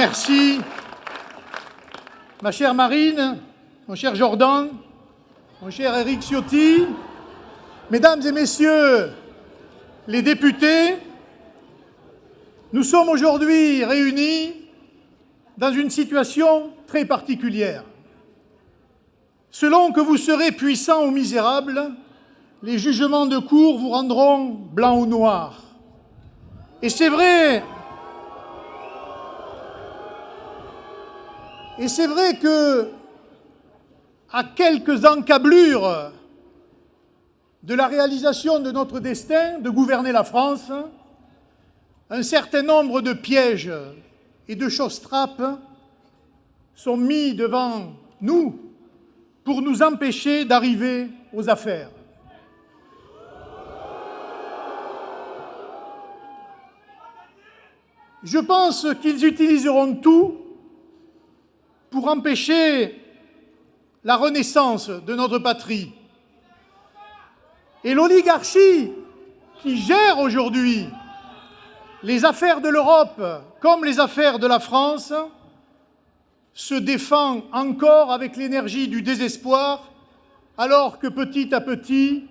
merci. Ma chère Marine, mon cher Jordan, mon cher Éric Ciotti, mesdames et messieurs les députés, nous sommes aujourd'hui réunis dans une situation très particulière. Selon que vous serez puissant ou misérable, les jugements de cour vous rendront blanc ou noir. Et c'est vrai que, à quelques encablures de la réalisation de notre destin de gouverner la France, un certain nombre de pièges et de choses-trappes sont mis devant nous pour nous empêcher d'arriver aux affaires. Je pense qu'ils utiliseront tout pour empêcher la renaissance de notre patrie. Et l'oligarchie qui gère aujourd'hui les affaires de l'Europe comme les affaires de la France se défend encore avec l'énergie du désespoir, alors que petit à petit,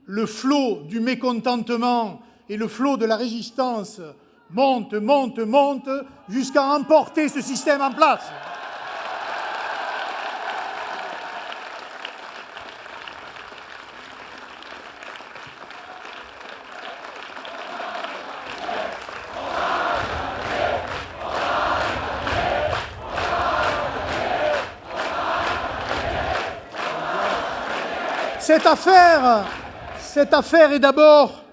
le flot du mécontentement et le flot de la résistance monte, jusqu'à emporter ce système en place. Cette affaire est d'abord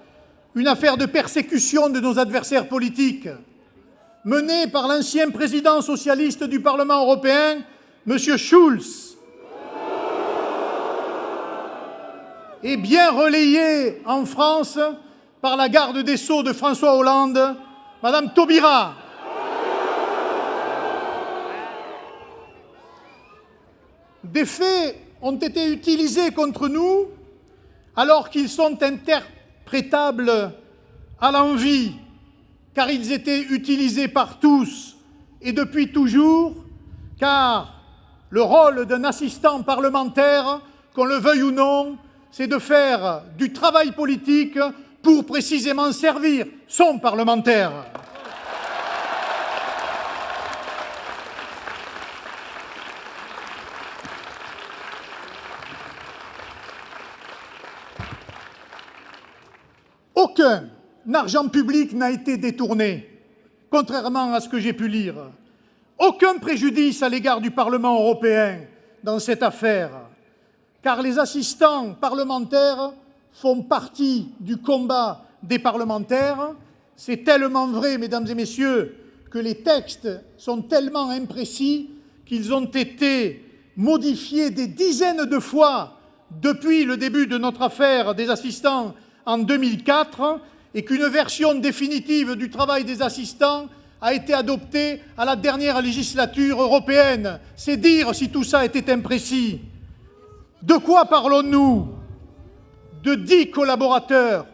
une affaire de persécution de nos adversaires politiques, menée par l'ancien président socialiste du Parlement européen, M. Schulz, et bien relayée en France par la garde des Sceaux de François Hollande, Mme Taubira. Des faits ont été utilisés contre nous alors qu'ils sont interprétables à l'envi, car ils étaient utilisés par tous et depuis toujours, car le rôle d'un assistant parlementaire, qu'on le veuille ou non, c'est de faire du travail politique pour précisément servir son parlementaire. Aucun argent public n'a été détourné, contrairement à ce que j'ai pu lire. Aucun préjudice à l'égard du Parlement européen dans cette affaire, car les assistants parlementaires font partie du combat des parlementaires. C'est tellement vrai, mesdames et messieurs, que les textes sont tellement imprécis qu'ils ont été modifiés des dizaines de fois depuis le début de notre affaire des assistants en 2004, et qu'une version définitive du travail des assistants a été adoptée à la dernière législature européenne. C'est dire si tout ça était imprécis. De quoi parlons-nous? De 10 collaborateurs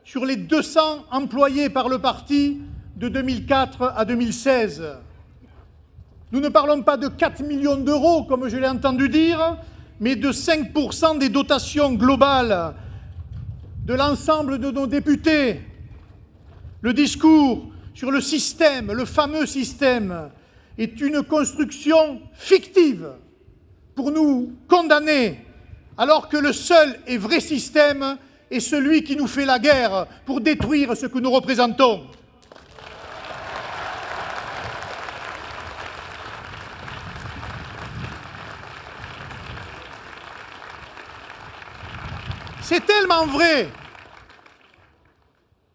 sur les 200 employés par le parti de 2004 à 2016. Nous ne parlons pas de 4 millions d'euros, comme je l'ai entendu dire, mais de 5% des dotations globales de l'ensemble de nos députés. Le discours sur le système, le fameux système, est une construction fictive pour nous condamner, alors que le seul et vrai système est celui qui nous fait la guerre pour détruire ce que nous représentons. C'est tellement vrai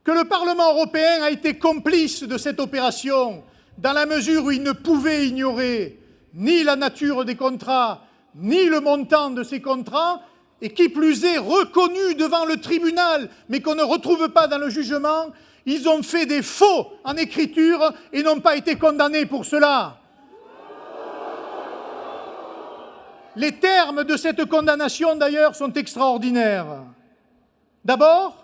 que le Parlement européen a été complice de cette opération, dans la mesure où il ne pouvait ignorer ni la nature des contrats, ni le montant de ces contrats, et qui plus est reconnu devant le tribunal, mais qu'on ne retrouve pas dans le jugement. Ils ont fait des faux en écriture et n'ont pas été condamnés pour cela. Les termes de cette condamnation, d'ailleurs, sont extraordinaires. D'abord,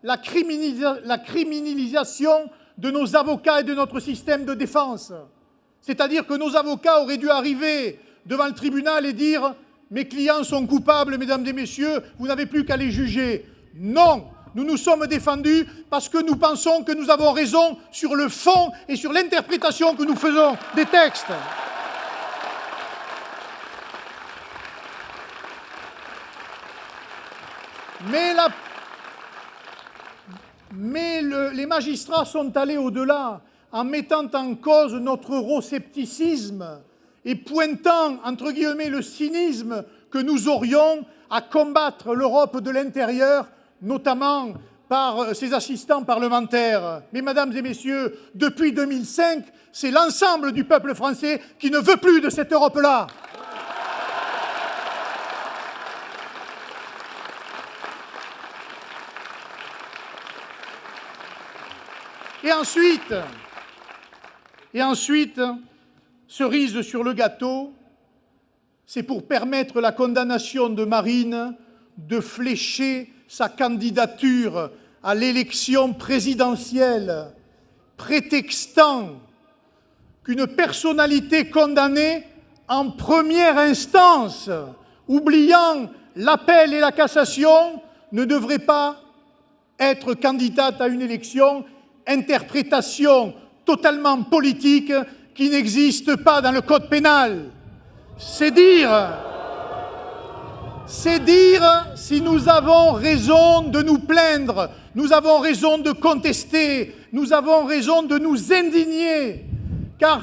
la criminalisation de nos avocats et de notre système de défense. C'est-à-dire que nos avocats auraient dû arriver devant le tribunal et dire « Mes clients sont coupables, mesdames et messieurs, vous n'avez plus qu'à les juger ». Non, nous nous sommes défendus parce que nous pensons que nous avons raison sur le fond et sur l'interprétation que nous faisons des textes. Mais les magistrats sont allés au-delà en mettant en cause notre euroscepticisme et pointant, entre guillemets, le cynisme que nous aurions à combattre l'Europe de l'intérieur, notamment par ses assistants parlementaires. Mais, mesdames et messieurs, depuis 2005, c'est l'ensemble du peuple français qui ne veut plus de cette Europe-là. Et ensuite, cerise sur le gâteau, c'est pour permettre la condamnation de Marine de flécher sa candidature à l'élection présidentielle, prétextant qu'une personnalité condamnée en première instance, oubliant l'appel et la cassation, ne devrait pas être candidate à une élection. Interprétation totalement politique qui n'existe pas dans le code pénal. C'est dire si nous avons raison de nous plaindre, nous avons raison de contester, nous avons raison de nous indigner. Car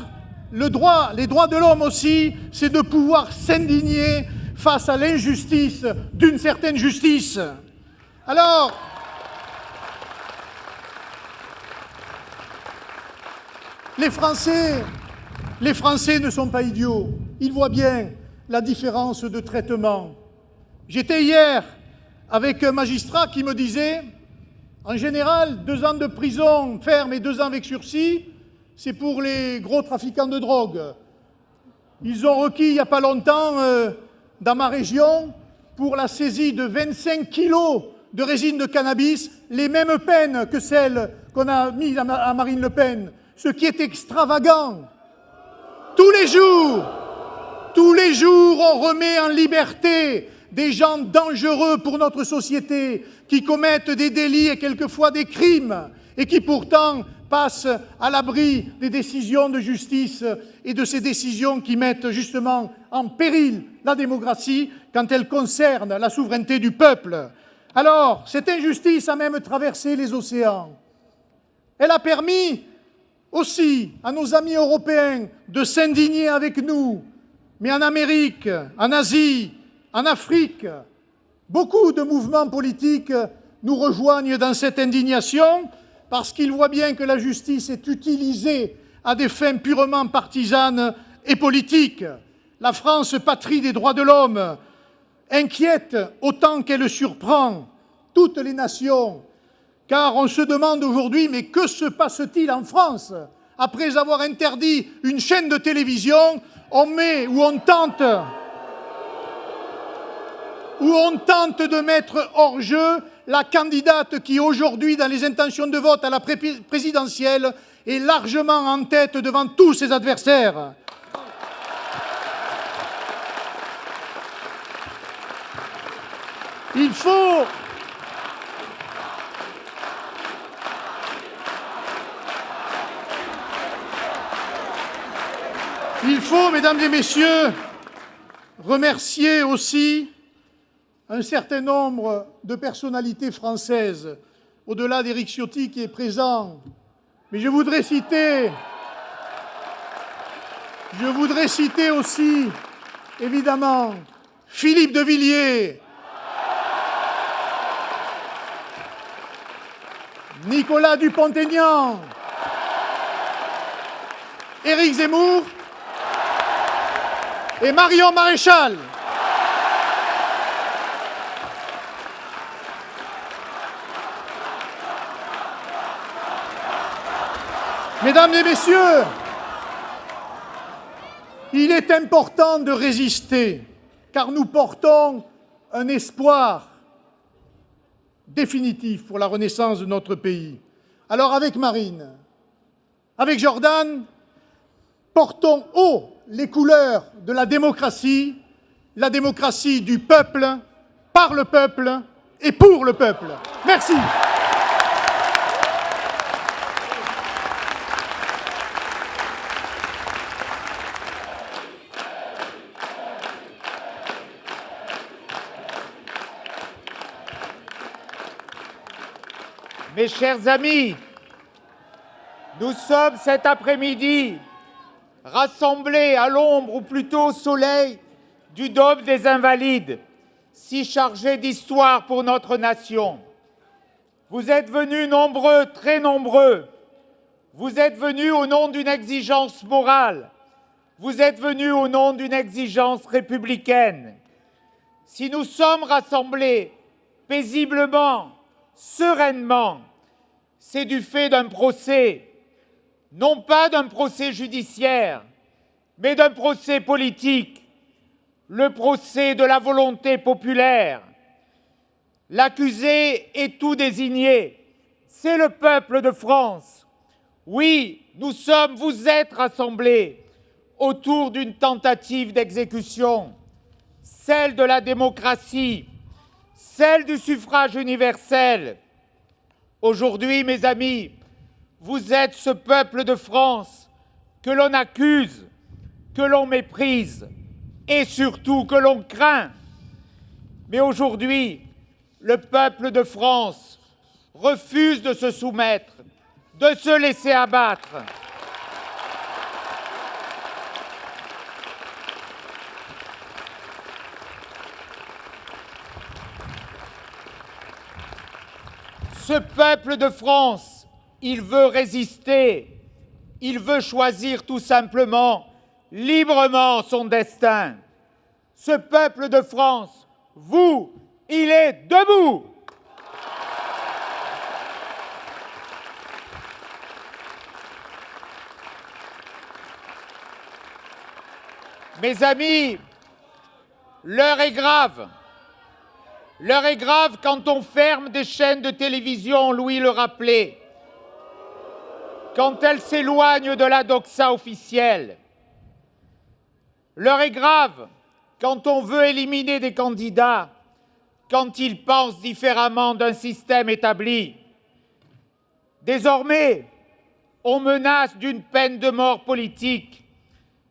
les droits de l'homme aussi, c'est de pouvoir s'indigner face à l'injustice d'une certaine justice. Alors, les Français ne sont pas idiots. Ils voient bien la différence de traitement. J'étais hier avec un magistrat qui me disait, en général, 2 ans de prison ferme et 2 ans avec sursis, c'est pour les gros trafiquants de drogue. Ils ont requis il n'y a pas longtemps, dans ma région, pour la saisie de 25 kilos de résine de cannabis, les mêmes peines que celles qu'on a mises à Marine Le Pen. Ce qui est extravagant. Tous les jours, on remet en liberté des gens dangereux pour notre société, qui commettent des délits et quelquefois des crimes, et qui pourtant passent à l'abri des décisions de justice et de ces décisions qui mettent justement en péril la démocratie quand elles concernent la souveraineté du peuple. Alors, cette injustice a même traversé les océans. Elle a permis aussi à nos amis européens de s'indigner avec nous, mais en Amérique, en Asie, en Afrique, beaucoup de mouvements politiques nous rejoignent dans cette indignation parce qu'ils voient bien que la justice est utilisée à des fins purement partisanes et politiques. La France, patrie des droits de l'homme, inquiète autant qu'elle surprend toutes les nations. Car on se demande aujourd'hui, mais que se passe-t-il en France? Après avoir interdit une chaîne de télévision, on tente de mettre hors jeu la candidate qui aujourd'hui, dans les intentions de vote à la présidentielle, est largement en tête devant tous ses adversaires. Il faut, mesdames et messieurs, remercier aussi un certain nombre de personnalités françaises, au-delà d'Éric Ciotti qui est présent. Mais je voudrais citer aussi, évidemment, Philippe de Villiers, Nicolas Dupont-Aignan, Éric Zemmour et Marion Maréchal. Mesdames et messieurs, il est important de résister, car nous portons un espoir définitif pour la renaissance de notre pays. Alors avec Marine, avec Jordan, Portons haut les couleurs de la démocratie du peuple, par le peuple et pour le peuple. Merci. Mes chers amis, nous sommes cet après-midi rassemblés à l'ombre, ou plutôt au soleil, du Dôme des Invalides, si chargé d'histoire pour notre nation. Vous êtes venus nombreux, très nombreux. Vous êtes venus au nom d'une exigence morale. Vous êtes venus au nom d'une exigence républicaine. Si nous sommes rassemblés paisiblement, sereinement, c'est du fait d'un procès, non pas d'un procès judiciaire, mais d'un procès politique, le procès de la volonté populaire. L'accusé est tout désigné, c'est le peuple de France. Oui, vous êtes rassemblés autour d'une tentative d'exécution, celle de la démocratie, celle du suffrage universel. Aujourd'hui, mes amis, vous êtes ce peuple de France que l'on accuse, que l'on méprise et surtout que l'on craint. Mais aujourd'hui, le peuple de France refuse de se soumettre, de se laisser abattre. Ce peuple de France, il veut résister, il veut choisir tout simplement, librement son destin. Ce peuple de France, il est debout. Mes amis, l'heure est grave. L'heure est grave quand on ferme des chaînes de télévision, Louis le rappelait, quand elles s'éloignent de la doxa officielle. L'heure est grave quand on veut éliminer des candidats, quand ils pensent différemment d'un système établi. Désormais, on menace d'une peine de mort politique,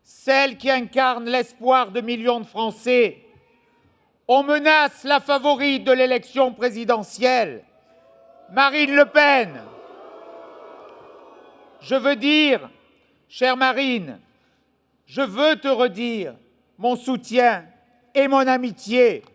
celle qui incarne l'espoir de millions de Français. On menace la favorite de l'élection présidentielle, Marine Le Pen. Je veux dire, chère Marine, je veux te redire mon soutien et mon amitié.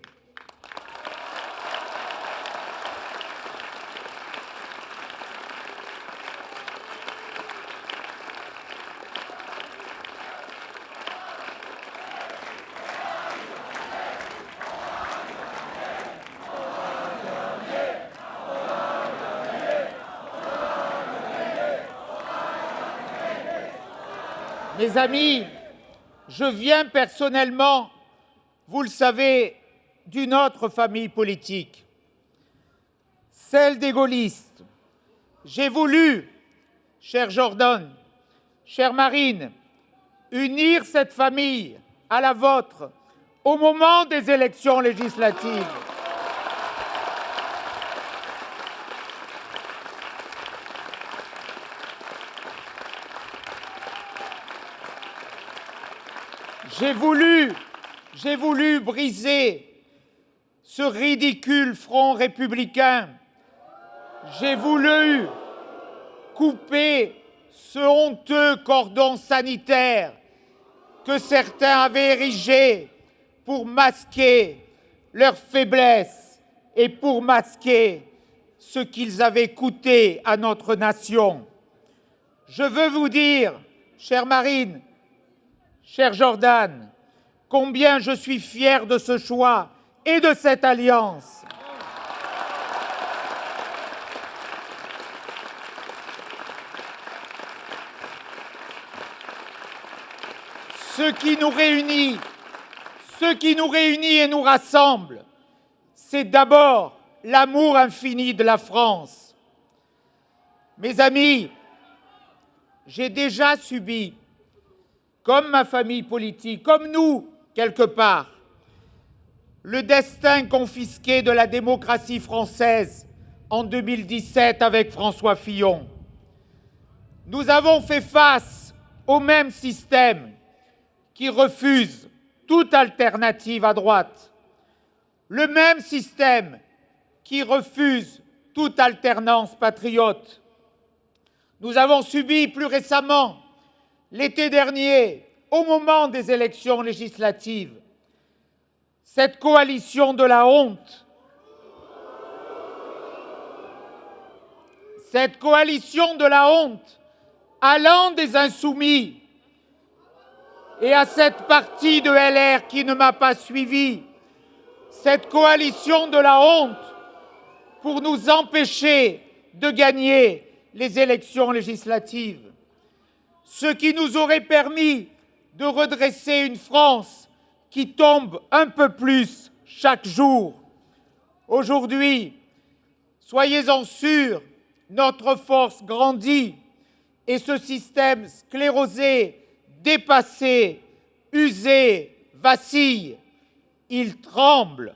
Mes amis, je viens personnellement, vous le savez, d'une autre famille politique, celle des gaullistes. J'ai voulu, cher Jordan, chère Marine, unir cette famille à la vôtre au moment des élections législatives. J'ai voulu briser ce ridicule front républicain. J'ai voulu couper ce honteux cordon sanitaire que certains avaient érigé pour masquer leur faiblesse et pour masquer ce qu'ils avaient coûté à notre nation. Je veux vous dire, chère Marine, cher Jordan, combien je suis fier de ce choix et de cette alliance. Ce qui nous réunit et nous rassemble, c'est d'abord l'amour infini de la France. Mes amis, j'ai déjà subi comme ma famille politique, comme nous, quelque part, le destin confisqué de la démocratie française en 2017 avec François Fillon. Nous avons fait face au même système qui refuse toute alternative à droite, le même système qui refuse toute alternance patriote. Nous avons subi plus récemment, l'été dernier, au moment des élections législatives, cette coalition de la honte, cette coalition de la honte allant des Insoumis et à cette partie de LR qui ne m'a pas suivi, cette coalition de la honte pour nous empêcher de gagner les élections législatives, ce qui nous aurait permis de redresser une France qui tombe un peu plus chaque jour. Aujourd'hui, soyez-en sûrs, notre force grandit et ce système sclérosé, dépassé, usé, vacille. Il tremble.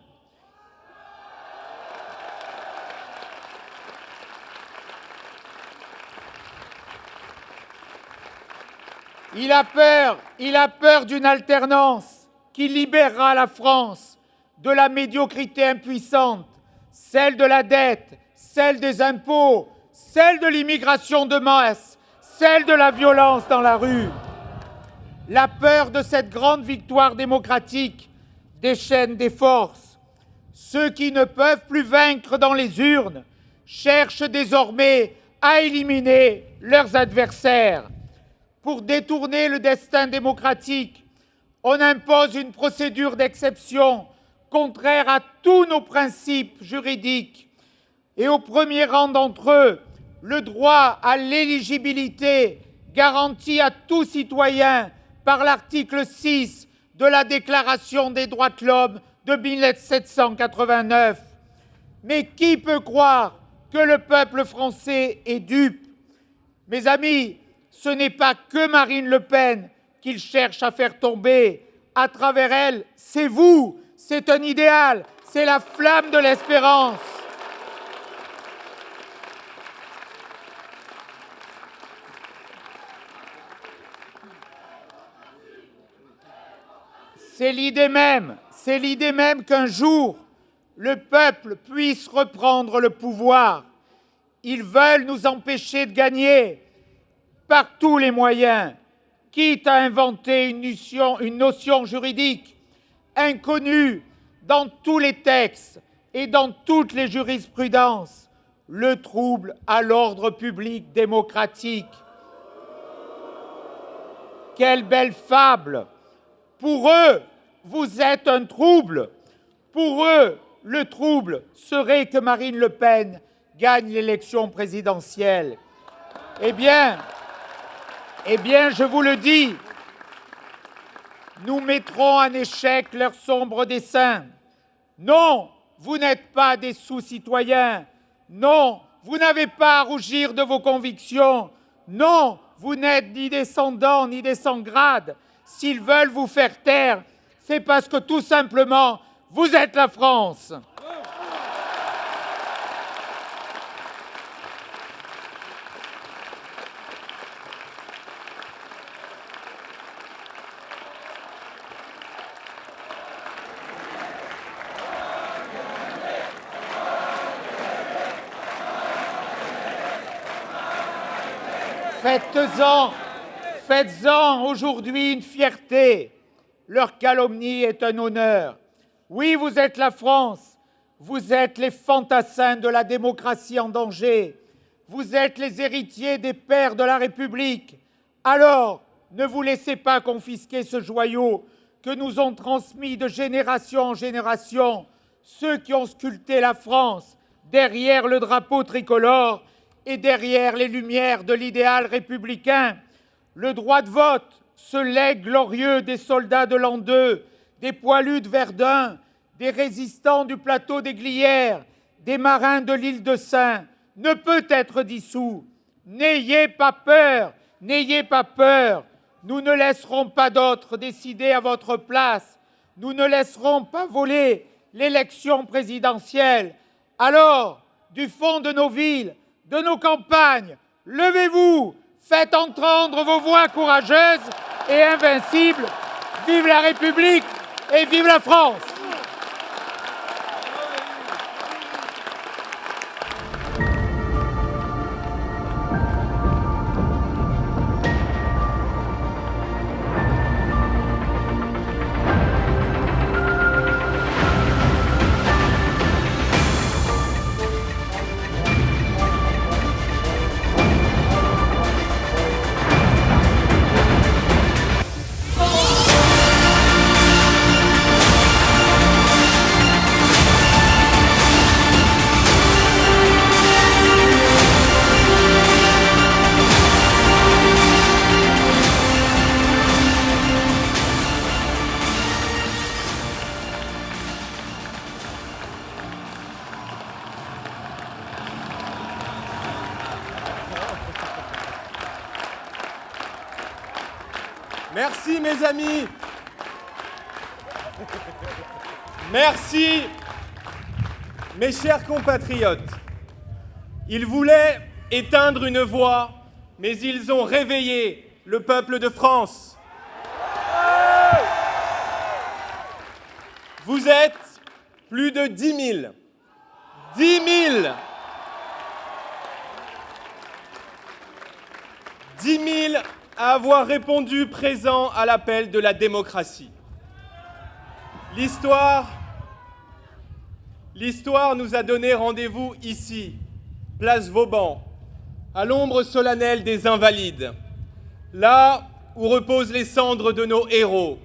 Il a peur d'une alternance qui libérera la France de la médiocrité impuissante, celle de la dette, celle des impôts, celle de l'immigration de masse, celle de la violence dans la rue. La peur de cette grande victoire démocratique déchaîne des forces. Ceux qui ne peuvent plus vaincre dans les urnes cherchent désormais à éliminer leurs adversaires. Pour détourner le destin démocratique, on impose une procédure d'exception contraire à tous nos principes juridiques et au premier rang d'entre eux, le droit à l'éligibilité garanti à tout citoyen par l'article 6 de la Déclaration des droits de l'homme de 1789. Mais qui peut croire que le peuple français est dupe? Mes amis, ce n'est pas que Marine Le Pen qu'il cherche à faire tomber. À travers elle, c'est vous, c'est un idéal, c'est la flamme de l'espérance. C'est l'idée même qu'un jour, le peuple puisse reprendre le pouvoir. Ils veulent nous empêcher de gagner par tous les moyens, quitte à inventer une notion juridique inconnue dans tous les textes et dans toutes les jurisprudences, le trouble à l'ordre public démocratique. Quelle belle fable! Pour eux, vous êtes un trouble. Pour eux, le trouble serait que Marine Le Pen gagne l'élection présidentielle. Eh bien, je vous le dis, nous mettrons en échec leurs sombres desseins. Non, vous n'êtes pas des sous-citoyens. Non, vous n'avez pas à rougir de vos convictions. Non, vous n'êtes ni descendants ni des sans-grades. S'ils veulent vous faire taire, c'est parce que tout simplement, vous êtes la France. Faites-en aujourd'hui une fierté. Leur calomnie est un honneur. Oui, vous êtes la France. Vous êtes les fantassins de la démocratie en danger. Vous êtes les héritiers des pères de la République. Alors, ne vous laissez pas confisquer ce joyau que nous ont transmis de génération en génération ceux qui ont sculpté la France derrière le drapeau tricolore et derrière les lumières de l'idéal républicain. Le droit de vote, ce legs glorieux des soldats de l'an 2, des poilus de Verdun, des résistants du plateau des Glières, des marins de l'île de Sein, ne peut être dissous. N'ayez pas peur, n'ayez pas peur. Nous ne laisserons pas d'autres décider à votre place. Nous ne laisserons pas voler l'élection présidentielle. Alors, du fond de nos villes, de nos campagnes, levez-vous, faites entendre vos voix courageuses et invincibles. Vive la République et vive la France! Merci mes amis. Merci mes chers compatriotes. Ils voulaient éteindre une voix, mais ils ont réveillé le peuple de France. Vous êtes plus de 10 000. 10 000. 10 000 à avoir répondu présent à l'appel de la démocratie. L'histoire nous a donné rendez-vous ici, place Vauban, à l'ombre solennelle des Invalides, là où reposent les cendres de nos héros,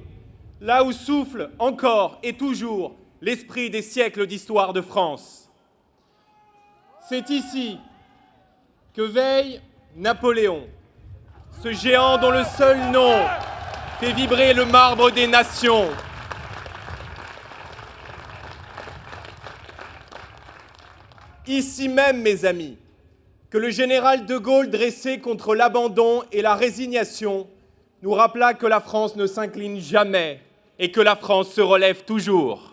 là où souffle encore et toujours l'esprit des siècles d'histoire de France. C'est ici que veille Napoléon, ce géant dont le seul nom fait vibrer le marbre des nations. Ici même, mes amis, que le général de Gaulle, dressé contre l'abandon et la résignation, nous rappela que la France ne s'incline jamais et que la France se relève toujours.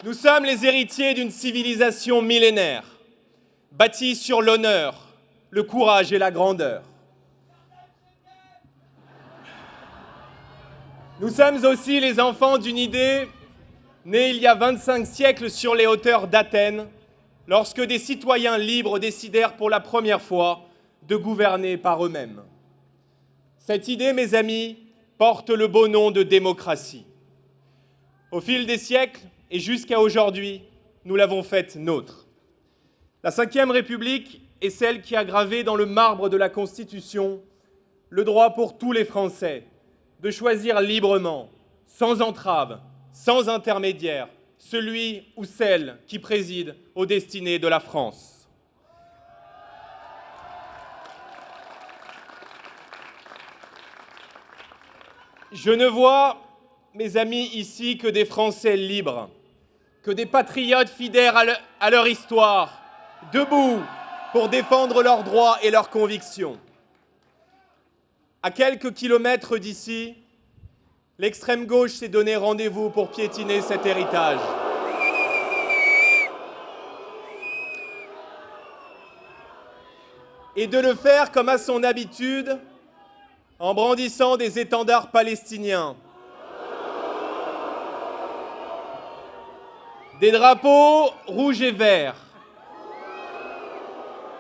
Nous sommes les héritiers d'une civilisation millénaire, bâtie sur l'honneur, le courage et la grandeur. Nous sommes aussi les enfants d'une idée née il y a 25 siècles sur les hauteurs d'Athènes, lorsque des citoyens libres décidèrent pour la première fois de gouverner par eux-mêmes. Cette idée, mes amis, porte le beau nom de démocratie. Au fil des siècles, et jusqu'à aujourd'hui, nous l'avons faite nôtre. La Ve République est celle qui a gravé dans le marbre de la Constitution le droit pour tous les Français de choisir librement, sans entrave, sans intermédiaire, celui ou celle qui préside aux destinées de la France. Je ne vois, mes amis, ici que des Français libres, que des patriotes fidèles à leur histoire, debout pour défendre leurs droits et leurs convictions. À quelques kilomètres d'ici, l'extrême gauche s'est donné rendez-vous pour piétiner cet héritage. Et de le faire comme à son habitude, en brandissant des étendards palestiniens. Des drapeaux rouges et verts,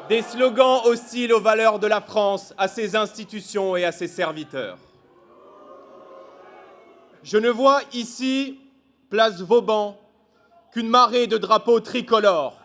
des slogans hostiles aux valeurs de la France, à ses institutions et à ses serviteurs. Je ne vois ici, place Vauban, qu'une marée de drapeaux tricolores.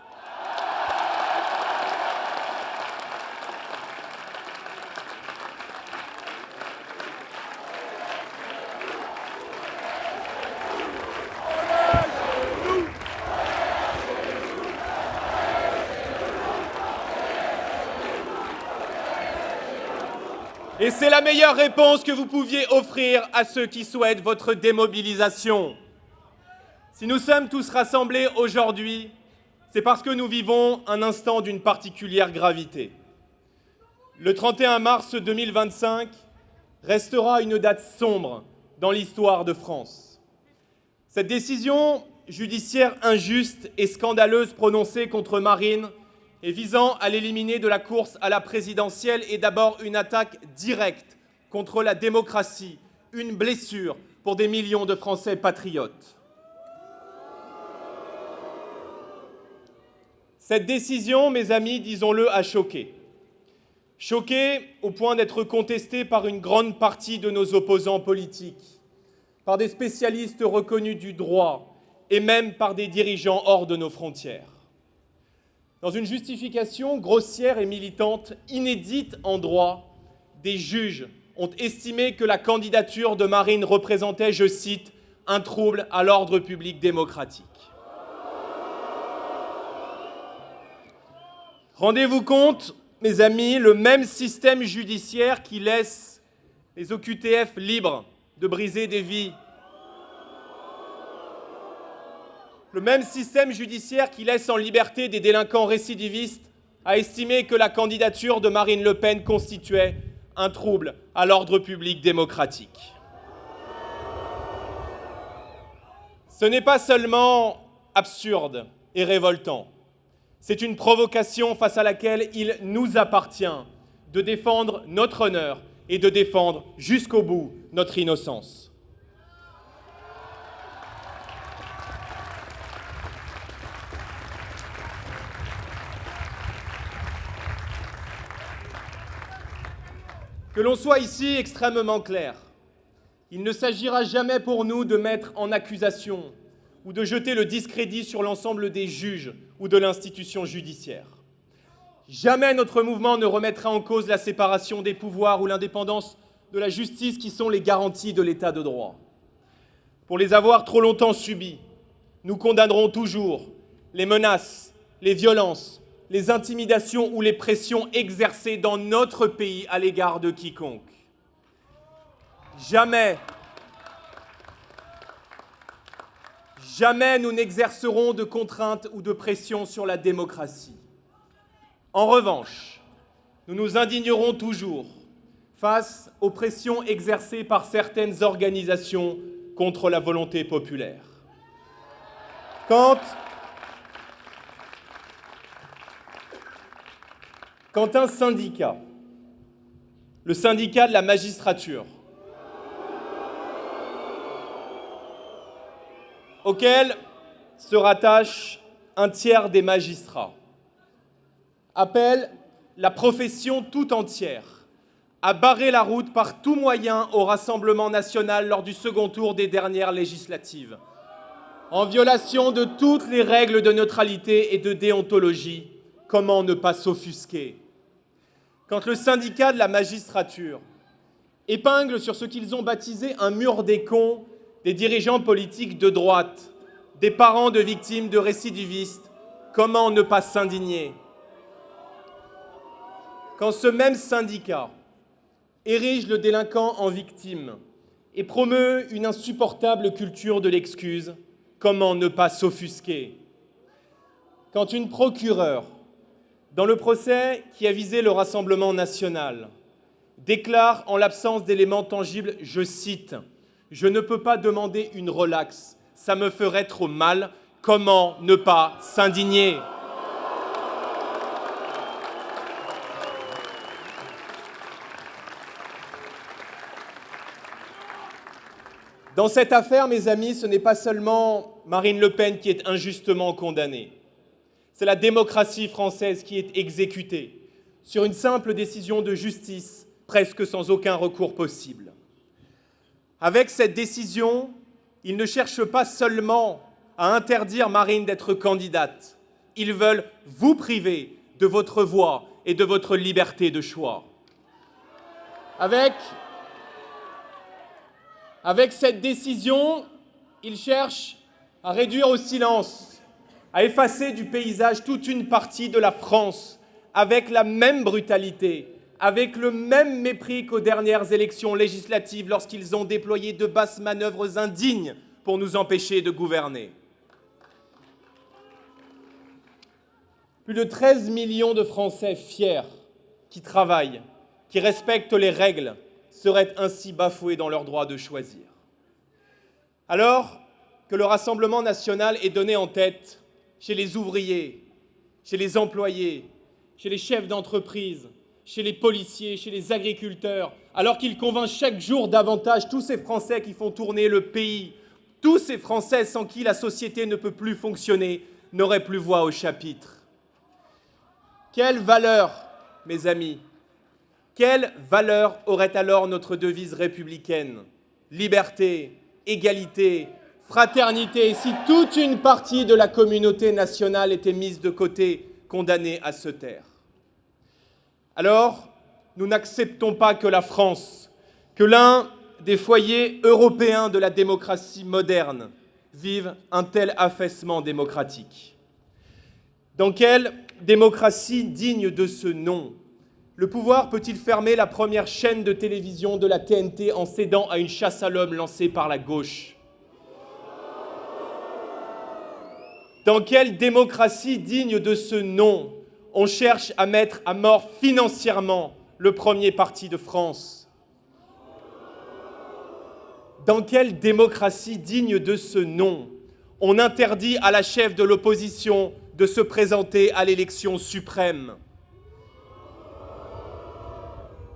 Et c'est la meilleure réponse que vous pouviez offrir à ceux qui souhaitent votre démobilisation. Si nous sommes tous rassemblés aujourd'hui, c'est parce que nous vivons un instant d'une particulière gravité. Le 31 mars 2025 restera une date sombre dans l'histoire de France. Cette décision judiciaire injuste et scandaleuse prononcée contre Marine et visant à l'éliminer de la course à la présidentielle est d'abord une attaque directe contre la démocratie, une blessure pour des millions de Français patriotes. Cette décision, mes amis, disons-le, a choqué. Choqué au point d'être contestée par une grande partie de nos opposants politiques, par des spécialistes reconnus du droit et même par des dirigeants hors de nos frontières. Dans une justification grossière et militante, inédite en droit, des juges ont estimé que la candidature de Marine représentait, je cite, « un trouble à l'ordre public démocratique ». Rendez-vous compte, mes amis, le même système judiciaire qui laisse les OQTF libres de briser des vies, le même système judiciaire qui laisse en liberté des délinquants récidivistes a estimé que la candidature de Marine Le Pen constituait un trouble à l'ordre public démocratique. Ce n'est pas seulement absurde et révoltant. C'est une provocation face à laquelle il nous appartient de défendre notre honneur et de défendre jusqu'au bout notre innocence. Que l'on soit ici extrêmement clair, il ne s'agira jamais pour nous de mettre en accusation ou de jeter le discrédit sur l'ensemble des juges ou de l'institution judiciaire. Jamais notre mouvement ne remettra en cause la séparation des pouvoirs ou l'indépendance de la justice qui sont les garanties de l'état de droit. Pour les avoir trop longtemps subis, nous condamnerons toujours les menaces, les violences, les intimidations ou les pressions exercées dans notre pays à l'égard de quiconque. Jamais nous n'exercerons de contraintes ou de pression sur la démocratie. En revanche, nous nous indignerons toujours face aux pressions exercées par certaines organisations contre la volonté populaire. Quand un syndicat, le syndicat de la magistrature, auquel se rattache un tiers des magistrats, appelle la profession tout entière à barrer la route par tout moyen au Rassemblement national lors du second tour des dernières législatives, en violation de toutes les règles de neutralité et de déontologie. Comment ne pas s'offusquer? Quand le syndicat de la magistrature épingle sur ce qu'ils ont baptisé un mur des cons des dirigeants politiques de droite, des parents de victimes de récidivistes, comment ne pas s'indigner? Quand ce même syndicat érige le délinquant en victime et promeut une insupportable culture de l'excuse, comment ne pas s'offusquer? Quand une procureure, dans le procès qui a visé le Rassemblement national, déclare en l'absence d'éléments tangibles, je cite, « Je ne peux pas demander une relaxe, ça me ferait trop mal », comment ne pas s'indigner? Dans cette affaire, mes amis, ce n'est pas seulement Marine Le Pen qui est injustement condamnée. C'est la démocratie française qui est exécutée sur une simple décision de justice, presque sans aucun recours possible. Avec cette décision, ils ne cherchent pas seulement à interdire Marine d'être candidate. Ils veulent vous priver de votre voix et de votre liberté de choix. Avec cette décision, ils cherchent à réduire au silence, à effacer du paysage toute une partie de la France avec la même brutalité, avec le même mépris qu'aux dernières élections législatives lorsqu'ils ont déployé de basses manœuvres indignes pour nous empêcher de gouverner. Plus de 13 millions de Français fiers, qui travaillent, qui respectent les règles, seraient ainsi bafoués dans leur droit de choisir. Alors que le Rassemblement national est donné en tête chez les ouvriers, chez les employés, chez les chefs d'entreprise, chez les policiers, chez les agriculteurs, alors qu'il convainc chaque jour davantage tous ces Français qui font tourner le pays, tous ces Français sans qui la société ne peut plus fonctionner, n'auraient plus voix au chapitre. Quelle valeur, mes amis, quelle valeur aurait alors notre devise républicaine? Liberté, égalité, fraternité, si toute une partie de la communauté nationale était mise de côté, condamnée à se taire. Alors, nous n'acceptons pas que la France, que l'un des foyers européens de la démocratie moderne, vive un tel affaissement démocratique. Dans quelle démocratie digne de ce nom, le pouvoir peut-il fermer la première chaîne de télévision de la TNT en cédant à une chasse à l'homme lancée par la gauche? Dans quelle démocratie digne de ce nom on cherche à mettre à mort financièrement le premier parti de France? Dans quelle démocratie digne de ce nom on interdit à la chef de l'opposition de se présenter à l'élection suprême?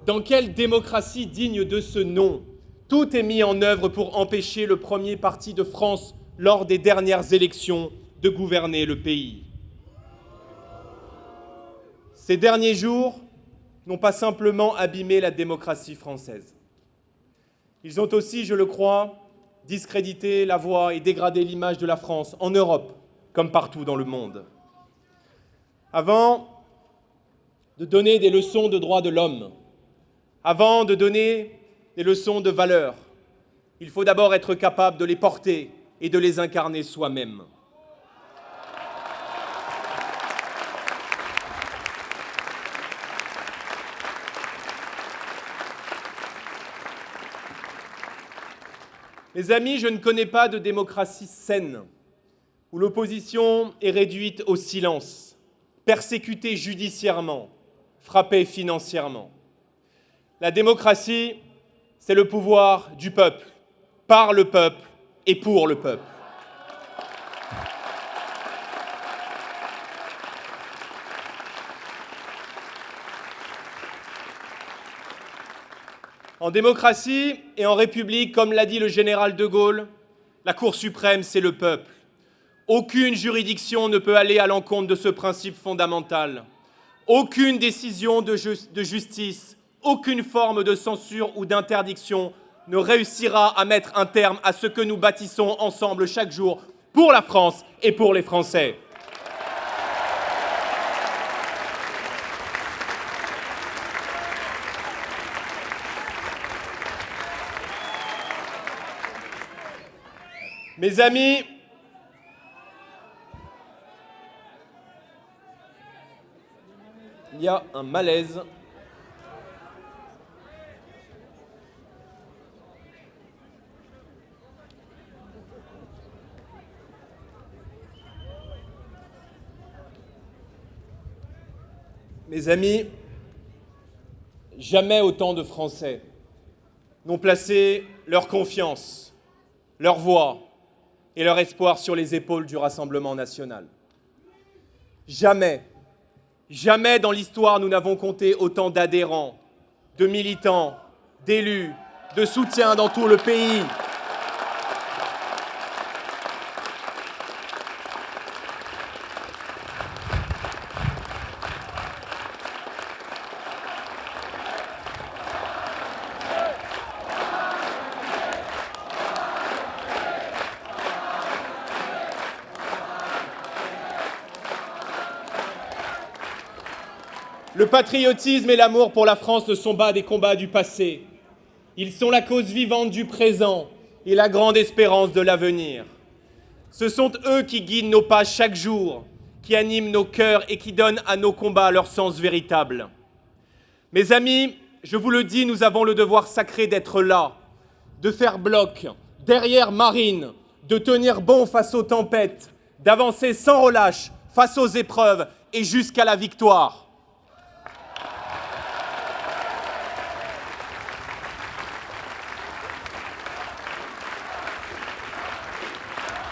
Dans quelle démocratie digne de ce nom tout est mis en œuvre pour empêcher le premier parti de France lors des dernières élections de gouverner le pays? Ces derniers jours n'ont pas simplement abîmé la démocratie française. Ils ont aussi, je le crois, discrédité la voix et dégradé l'image de la France en Europe, comme partout dans le monde. Avant de donner des leçons de droits de l'homme, avant de donner des leçons de valeurs, il faut d'abord être capable de les porter et de les incarner soi-même. Mes amis, je ne connais pas de démocratie saine où l'opposition est réduite au silence, persécutée judiciairement, frappée financièrement. La démocratie, c'est le pouvoir du peuple, par le peuple et pour le peuple. En démocratie et en République, comme l'a dit le général de Gaulle, la Cour suprême, c'est le peuple. Aucune juridiction ne peut aller à l'encontre de ce principe fondamental. Aucune décision de justice, aucune forme de censure ou d'interdiction ne réussira à mettre un terme à ce que nous bâtissons ensemble chaque jour pour la France et pour les Français. Mes amis, il y a un malaise. Mes amis, jamais autant de Français n'ont placé leur confiance, leur voix et leur espoir sur les épaules du Rassemblement national. Jamais, jamais dans l'histoire nous n'avons compté autant d'adhérents, de militants, d'élus, de soutiens dans tout le pays. Le patriotisme et l'amour pour la France ne sont pas des combats du passé. Ils sont la cause vivante du présent et la grande espérance de l'avenir. Ce sont eux qui guident nos pas chaque jour, qui animent nos cœurs et qui donnent à nos combats leur sens véritable. Mes amis, je vous le dis, nous avons le devoir sacré d'être là, de faire bloc, derrière Marine, de tenir bon face aux tempêtes, d'avancer sans relâche face aux épreuves, et jusqu'à la victoire.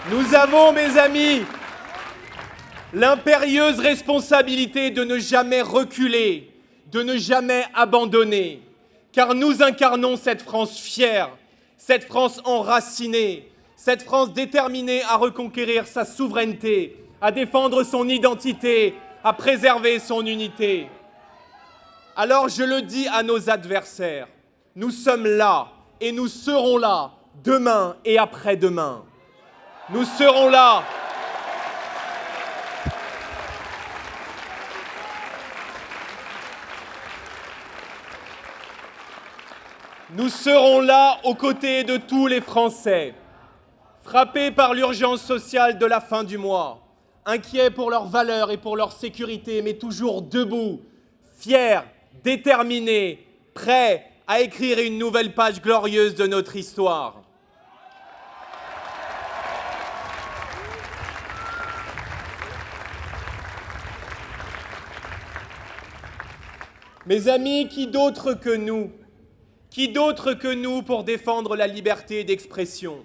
Nous avons, mes amis, l'impérieuse responsabilité de ne jamais reculer, de ne jamais abandonner, car nous incarnons cette France fière, cette France enracinée, cette France déterminée à reconquérir sa souveraineté, à défendre son identité, à préserver son unité. Alors je le dis à nos adversaires, nous sommes là et nous serons là demain et après-demain. Nous serons là. Nous serons là aux côtés de tous les Français, frappés par l'urgence sociale de la fin du mois, inquiets pour leurs valeurs et pour leur sécurité, mais toujours debout, fiers, déterminés, prêts à écrire une nouvelle page glorieuse de notre histoire. Mes amis, qui d'autre que nous pour défendre la liberté d'expression,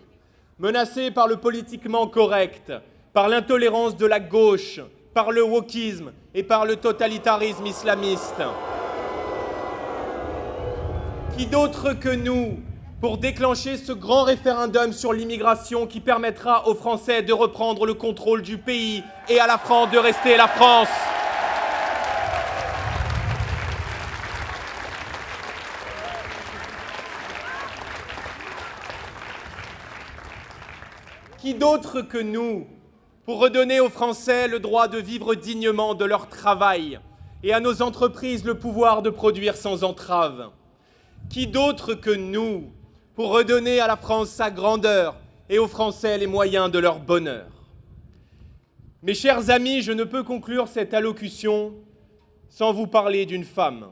menacés par le politiquement correct, par l'intolérance de la gauche, par le wokisme et par le totalitarisme islamiste? Qui d'autre que nous pour déclencher ce grand référendum sur l'immigration qui permettra aux Français de reprendre le contrôle du pays et à la France de rester la France? Qui d'autre que nous pour redonner aux Français le droit de vivre dignement de leur travail et à nos entreprises le pouvoir de produire sans entrave? Qui d'autre que nous pour redonner à la France sa grandeur et aux Français les moyens de leur bonheur? Mes chers amis, je ne peux conclure cette allocution sans vous parler d'une femme.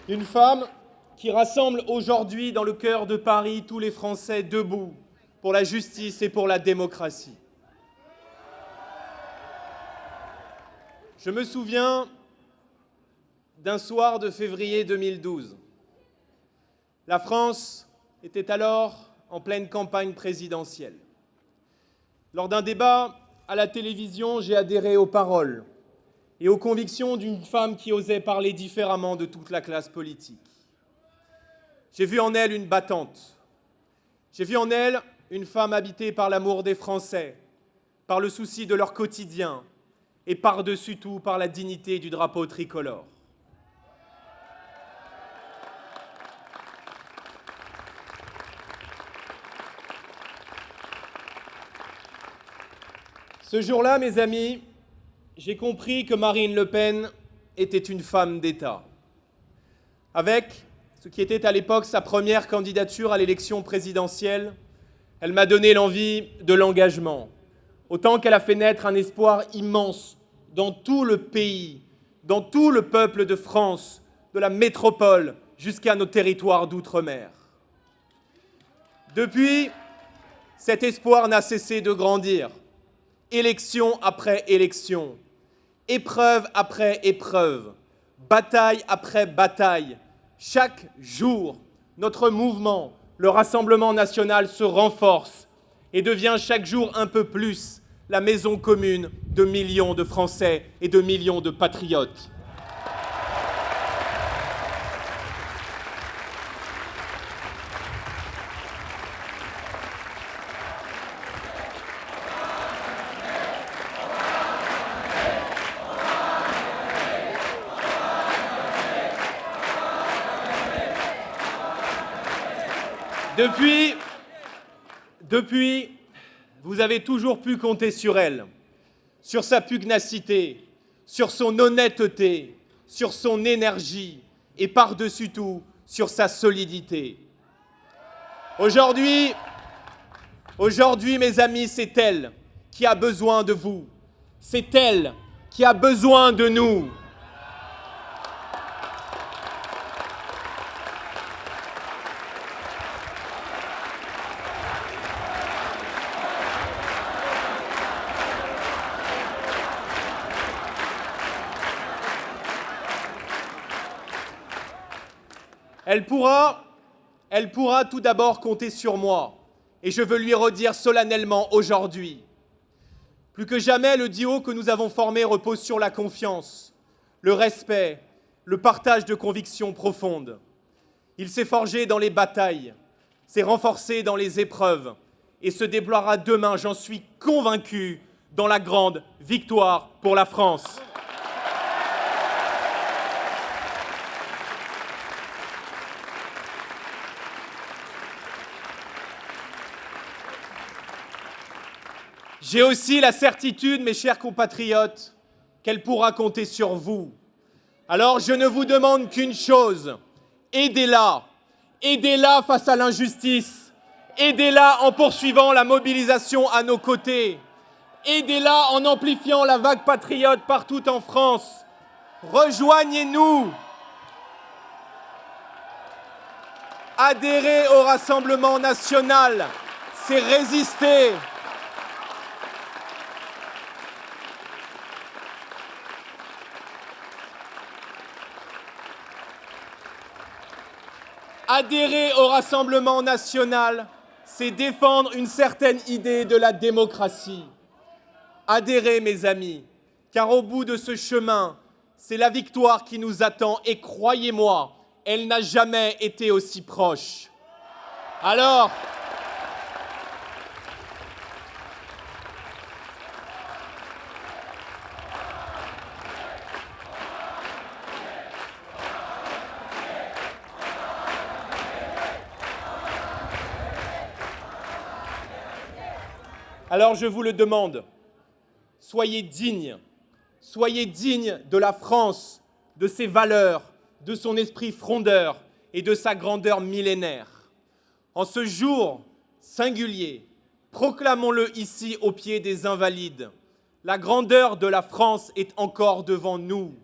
Une femme qui rassemble aujourd'hui dans le cœur de Paris tous les Français debout pour la justice et pour la démocratie. Je me souviens d'un soir de février 2012. La France était alors en pleine campagne présidentielle. Lors d'un débat à la télévision, j'ai adhéré aux paroles et aux convictions d'une femme qui osait parler différemment de toute la classe politique. J'ai vu en elle une battante. J'ai vu en elle une femme habitée par l'amour des Français, par le souci de leur quotidien et par-dessus tout par la dignité du drapeau tricolore. Ce jour-là, mes amis, j'ai compris que Marine Le Pen était une femme d'État, avec ce qui était à l'époque sa première candidature à l'élection présidentielle. Elle m'a donné l'envie de l'engagement, autant qu'elle a fait naître un espoir immense dans tout le pays, dans tout le peuple de France, de la métropole jusqu'à nos territoires d'outre-mer. Depuis, cet espoir n'a cessé de grandir, élection après élection, épreuve après épreuve, bataille après bataille. Chaque jour, notre mouvement, le Rassemblement national, se renforce et devient chaque jour un peu plus la maison commune de millions de Français et de millions de patriotes. Depuis, vous avez toujours pu compter sur elle, sur sa pugnacité, sur son honnêteté, sur son énergie et par-dessus tout, sur sa solidité. Aujourd'hui, mes amis, c'est elle qui a besoin de vous. C'est elle qui a besoin de nous. Elle pourra tout d'abord compter sur moi. Et je veux lui redire solennellement aujourd'hui. Plus que jamais, le duo que nous avons formé repose sur la confiance, le respect, le partage de convictions profondes. Il s'est forgé dans les batailles, s'est renforcé dans les épreuves et se déploiera demain, j'en suis convaincu, dans la grande victoire pour la France. J'ai aussi la certitude, mes chers compatriotes, qu'elle pourra compter sur vous. Alors je ne vous demande qu'une chose, aidez-la. Aidez-la face à l'injustice. Aidez-la en poursuivant la mobilisation à nos côtés. Aidez-la en amplifiant la vague patriote partout en France. Rejoignez-nous. Adhérer au Rassemblement national, c'est résister. Adhérer au Rassemblement national, c'est défendre une certaine idée de la démocratie. Adhérer, mes amis, car au bout de ce chemin, c'est la victoire qui nous attend et croyez-moi, elle n'a jamais été aussi proche. Alors je vous le demande, soyez dignes de la France, de ses valeurs, de son esprit frondeur et de sa grandeur millénaire. En ce jour singulier, proclamons-le ici au pied des Invalides. La grandeur de la France est encore devant nous.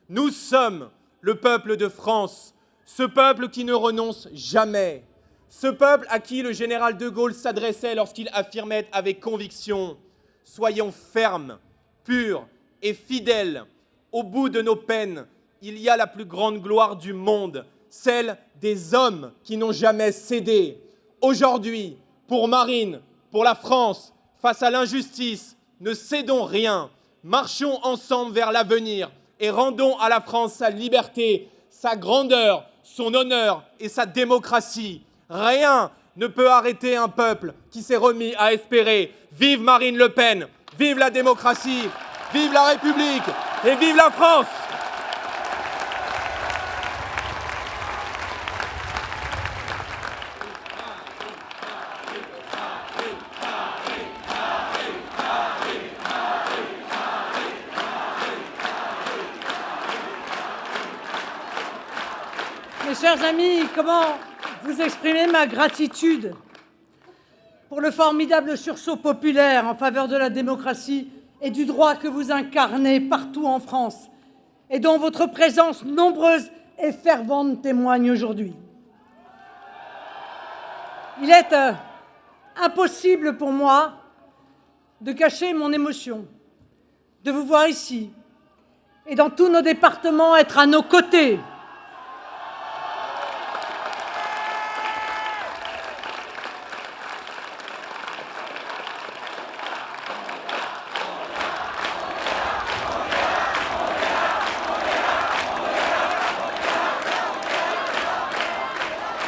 Nous sommes le peuple de France, ce peuple qui ne renonce jamais. Ce peuple à qui le général de Gaulle s'adressait lorsqu'il affirmait avec conviction « Soyons fermes, purs et fidèles. Au bout de nos peines, il y a la plus grande gloire du monde, celle des hommes qui n'ont jamais cédé. » Aujourd'hui, pour Marine, pour la France, face à l'injustice, ne cédons rien. Marchons ensemble vers l'avenir et rendons à la France sa liberté, sa grandeur, son honneur et sa démocratie. Rien ne peut arrêter un peuple qui s'est remis à espérer. Vive Marine Le Pen, vive la démocratie, vive la République et vive la France! Mes chers amis, comment vous exprimer ma gratitude pour le formidable sursaut populaire en faveur de la démocratie et du droit que vous incarnez partout en France et dont votre présence nombreuse et fervente témoigne aujourd'hui. Il est impossible pour moi de cacher mon émotion, de vous voir ici et dans tous nos départements être à nos côtés.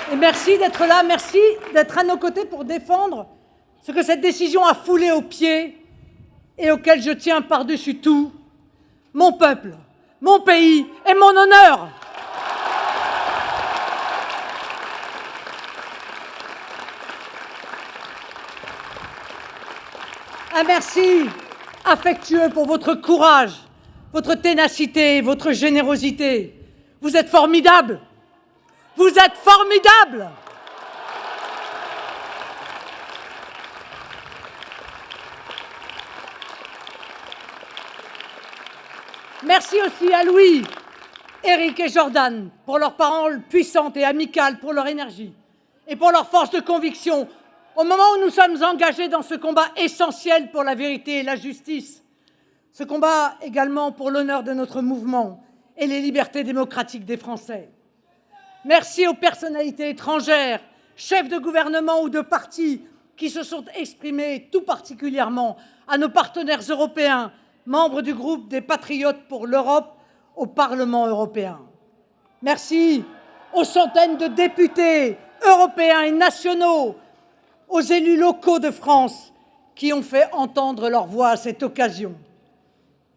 Et merci d'être là, merci d'être à nos côtés pour défendre ce que cette décision a foulé aux pieds et auquel je tiens par-dessus tout, mon peuple, mon pays et mon honneur. Un merci affectueux pour votre courage, votre ténacité, votre générosité. Vous êtes formidables. Vous êtes formidables. Merci aussi à Louis, Éric et Jordan pour leurs paroles puissantes et amicales, pour leur énergie et pour leur force de conviction au moment où nous sommes engagés dans ce combat essentiel pour la vérité et la justice. Ce combat également pour l'honneur de notre mouvement et les libertés démocratiques des Français. Merci aux personnalités étrangères, chefs de gouvernement ou de partis qui se sont exprimés tout particulièrement, à nos partenaires européens, membres du groupe des Patriotes pour l'Europe au Parlement européen. Merci aux centaines de députés européens et nationaux, aux élus locaux de France qui ont fait entendre leur voix à cette occasion.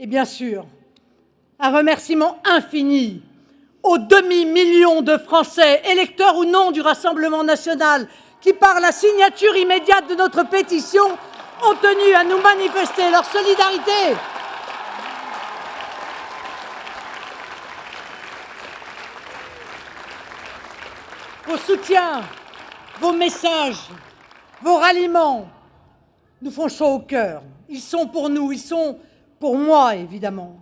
Et bien sûr, un remerciement infini aux demi-millions de Français, électeurs ou non du Rassemblement national, qui, par la signature immédiate de notre pétition, ont tenu à nous manifester leur solidarité. Vos soutiens, vos messages, vos ralliements nous font chaud au cœur. Ils sont pour nous, ils sont pour moi, évidemment,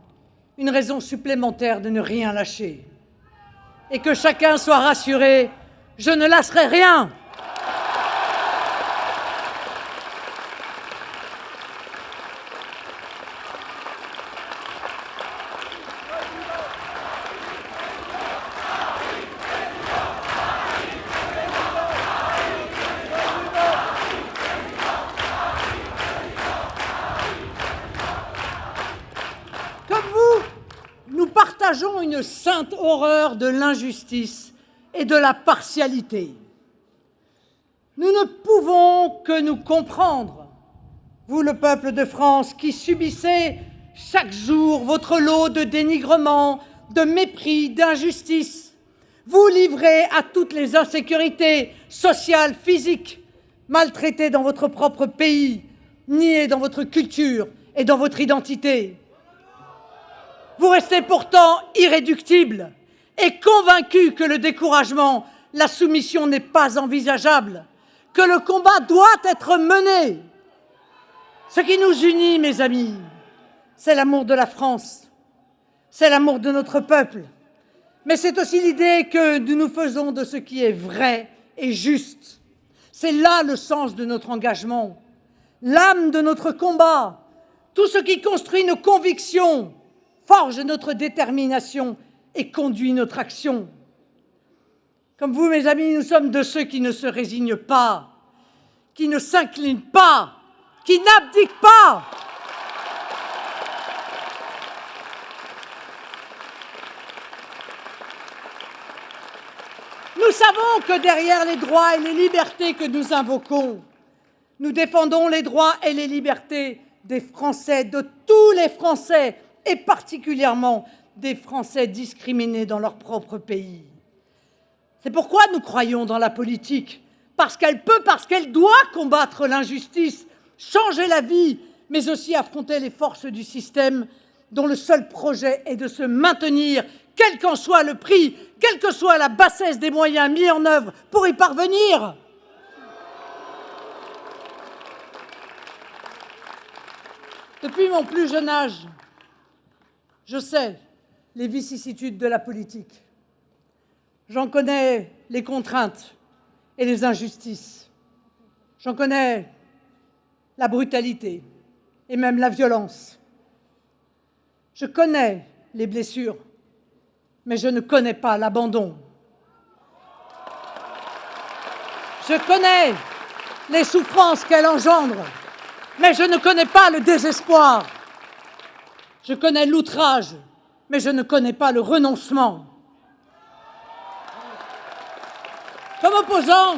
une raison supplémentaire de ne rien lâcher. Et que chacun soit rassuré, je ne lâcherai rien. Nous partageons une sainte horreur de l'injustice et de la partialité. Nous ne pouvons que nous comprendre, vous le peuple de France, qui subissez chaque jour votre lot de dénigrement, de mépris, d'injustice. Vous livrez à toutes les insécurités sociales, physiques, maltraités dans votre propre pays, niés dans votre culture et dans votre identité. Vous restez pourtant irréductible et convaincu que le découragement, la soumission n'est pas envisageable, que le combat doit être mené. Ce qui nous unit, mes amis, c'est l'amour de la France, c'est l'amour de notre peuple, mais c'est aussi l'idée que nous nous faisons de ce qui est vrai et juste. C'est là le sens de notre engagement, l'âme de notre combat, tout ce qui construit nos convictions, forge notre détermination et conduit notre action. Comme vous, mes amis, nous sommes de ceux qui ne se résignent pas, qui ne s'inclinent pas, qui n'abdiquent pas. Nous savons que derrière les droits et les libertés que nous invoquons, nous défendons les droits et les libertés des Français, de tous les Français, et particulièrement des Français discriminés dans leur propre pays. C'est pourquoi nous croyons dans la politique, parce qu'elle peut, parce qu'elle doit combattre l'injustice, changer la vie, mais aussi affronter les forces du système dont le seul projet est de se maintenir, quel qu'en soit le prix, quelle que soit la bassesse des moyens mis en œuvre pour y parvenir. Depuis mon plus jeune âge, je sais les vicissitudes de la politique. J'en connais les contraintes et les injustices. J'en connais la brutalité et même la violence. Je connais les blessures, mais je ne connais pas l'abandon. Je connais les souffrances qu'elle engendre, mais je ne connais pas le désespoir. Je connais l'outrage, mais je ne connais pas le renoncement. Comme opposants,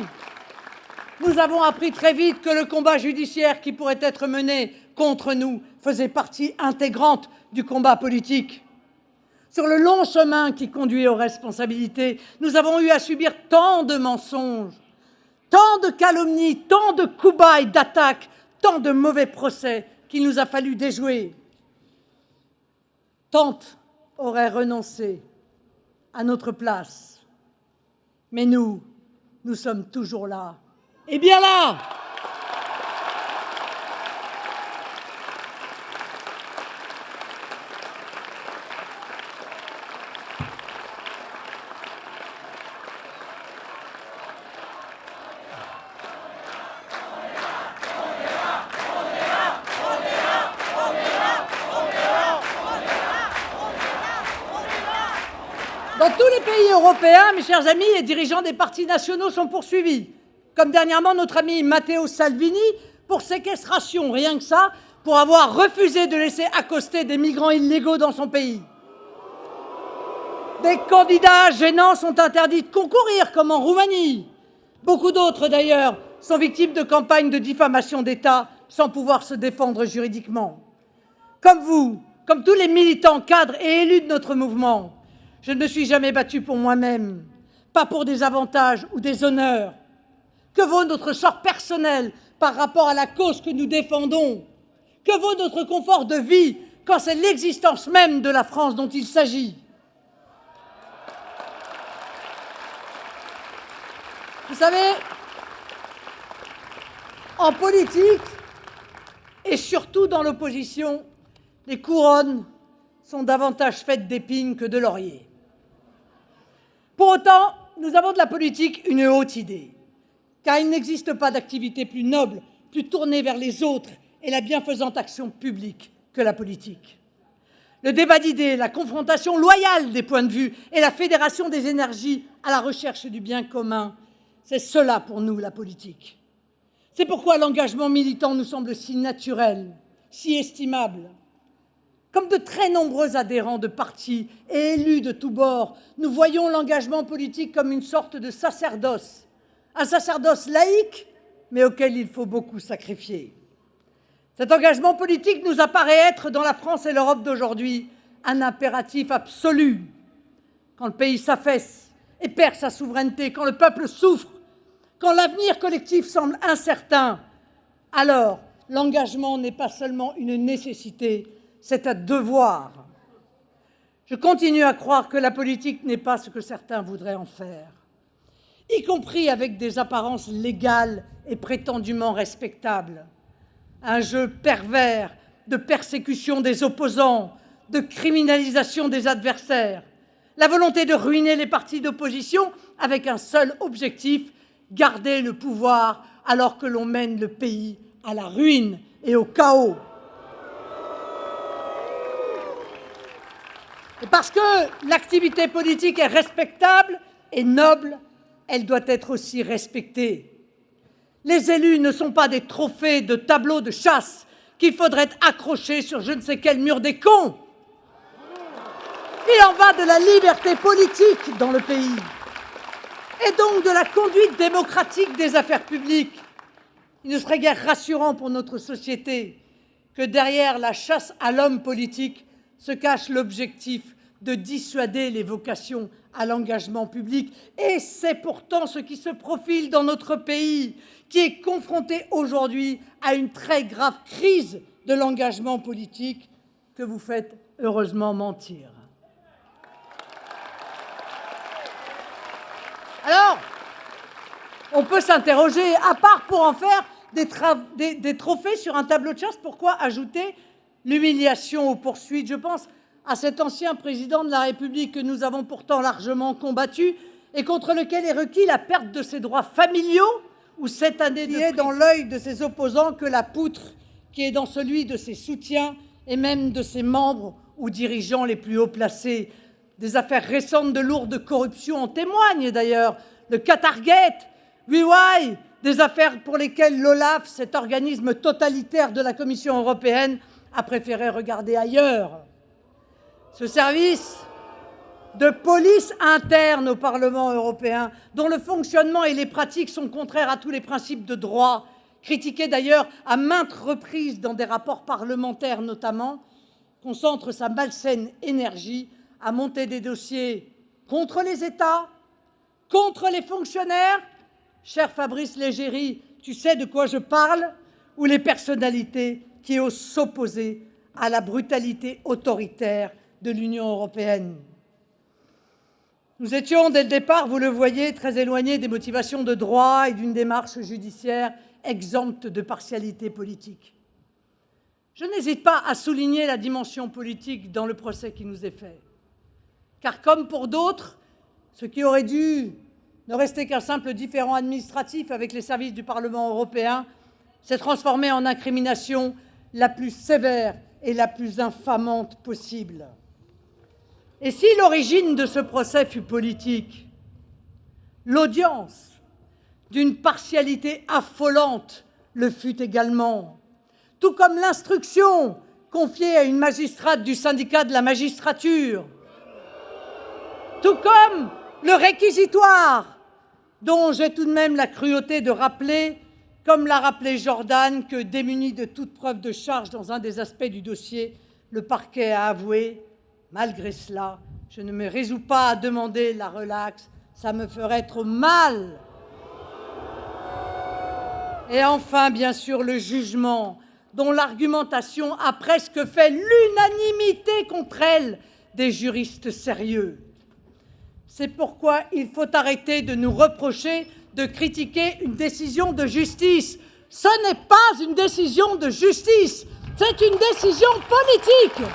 nous avons appris très vite que le combat judiciaire qui pourrait être mené contre nous faisait partie intégrante du combat politique. Sur le long chemin qui conduit aux responsabilités, nous avons eu à subir tant de mensonges, tant de calomnies, tant de coups bas et d'attaques, tant de mauvais procès qu'il nous a fallu déjouer. Tant auraient renoncé à notre place. Mais nous sommes toujours là. Et bien là, Dans tous les pays européens, mes chers amis, les dirigeants des partis nationaux sont poursuivis. Comme dernièrement notre ami Matteo Salvini pour séquestration, rien que ça, pour avoir refusé de laisser accoster des migrants illégaux dans son pays. Des candidats gênants sont interdits de concourir, comme en Roumanie. Beaucoup d'autres, d'ailleurs, sont victimes de campagnes de diffamation d'État sans pouvoir se défendre juridiquement. Comme vous, comme tous les militants, cadres et élus de notre mouvement, je ne me suis jamais battu pour moi-même, pas pour des avantages ou des honneurs. Que vaut notre sort personnel par rapport à la cause que nous défendons? Que vaut notre confort de vie quand c'est l'existence même de la France dont il s'agit? Vous savez, en politique, et surtout dans l'opposition, les couronnes sont davantage faites d'épines que de lauriers. Pour autant, nous avons de la politique une haute idée, car il n'existe pas d'activité plus noble, plus tournée vers les autres et la bienfaisante action publique que la politique. Le débat d'idées, la confrontation loyale des points de vue et la fédération des énergies à la recherche du bien commun, c'est cela pour nous la politique. C'est pourquoi l'engagement militant nous semble si naturel, si estimable. Comme de très nombreux adhérents de partis et élus de tous bords, nous voyons l'engagement politique comme une sorte de sacerdoce. Un sacerdoce laïque, mais auquel il faut beaucoup sacrifier. Cet engagement politique nous apparaît être, dans la France et l'Europe d'aujourd'hui, un impératif absolu. Quand le pays s'affaisse et perd sa souveraineté, quand le peuple souffre, quand l'avenir collectif semble incertain, alors l'engagement n'est pas seulement une nécessité, c'est un devoir. Je continue à croire que la politique n'est pas ce que certains voudraient en faire, y compris avec des apparences légales et prétendument respectables. Un jeu pervers de persécution des opposants, de criminalisation des adversaires, la volonté de ruiner les partis d'opposition avec un seul objectif, garder le pouvoir alors que l'on mène le pays à la ruine et au chaos. Et parce que l'activité politique est respectable et noble, elle doit être aussi respectée. Les élus ne sont pas des trophées de tableaux de chasse qu'il faudrait accrocher sur je ne sais quel mur des cons. Il en va de la liberté politique dans le pays et donc de la conduite démocratique des affaires publiques. Il ne serait guère rassurant pour notre société que derrière la chasse à l'homme politique se cache l'objectif de dissuader les vocations à l'engagement public. Et c'est pourtant ce qui se profile dans notre pays, qui est confronté aujourd'hui à une très grave crise de l'engagement politique que vous faites heureusement mentir. Alors, on peut s'interroger, à part pour en faire des trophées sur un tableau de chasse, pourquoi ajouter l'humiliation aux poursuites? Je pense à cet ancien président de la République que nous avons pourtant largement combattu et contre lequel est requis la perte de ses droits familiaux ou cette année qui est dans l'œil de ses opposants que la poutre qui est dans celui de ses soutiens et même de ses membres ou dirigeants les plus haut placés. Des affaires récentes de lourde corruption en témoignent d'ailleurs. Le Qatargate, WeWhy, des affaires pour lesquelles l'OLAF, cet organisme totalitaire de la Commission européenne, a préféré regarder ailleurs. Ce service de police interne au Parlement européen, dont le fonctionnement et les pratiques sont contraires à tous les principes de droit, critiqué d'ailleurs à maintes reprises dans des rapports parlementaires notamment, concentre sa malsaine énergie à monter des dossiers contre les États, contre les fonctionnaires, cher Fabrice Légéry, tu sais de quoi je parle, ou les personnalités qui osent s'opposer à la brutalité autoritaire de l'Union européenne. Nous étions, dès le départ, vous le voyez, très éloignés des motivations de droit et d'une démarche judiciaire exempte de partialité politique. Je n'hésite pas à souligner la dimension politique dans le procès qui nous est fait. Car comme pour d'autres, ce qui aurait dû ne rester qu'un simple différend administratif avec les services du Parlement européen s'est transformé en incrimination la plus sévère et la plus infamante possible. Et si l'origine de ce procès fut politique, l'audience, d'une partialité affolante, le fut également, tout comme l'instruction confiée à une magistrate du syndicat de la magistrature, tout comme le réquisitoire, dont j'ai tout de même la cruauté de rappeler, comme l'a rappelé Jordan, que démuni de toute preuve de charge dans un des aspects du dossier, le parquet a avoué. Malgré cela, je ne me résous pas à demander la relaxe, ça me ferait trop mal. Et enfin, bien sûr, le jugement, dont l'argumentation a presque fait l'unanimité contre elle des juristes sérieux. C'est pourquoi il faut arrêter de nous reprocher de critiquer une décision de justice. Ce n'est pas une décision de justice, c'est une décision politique.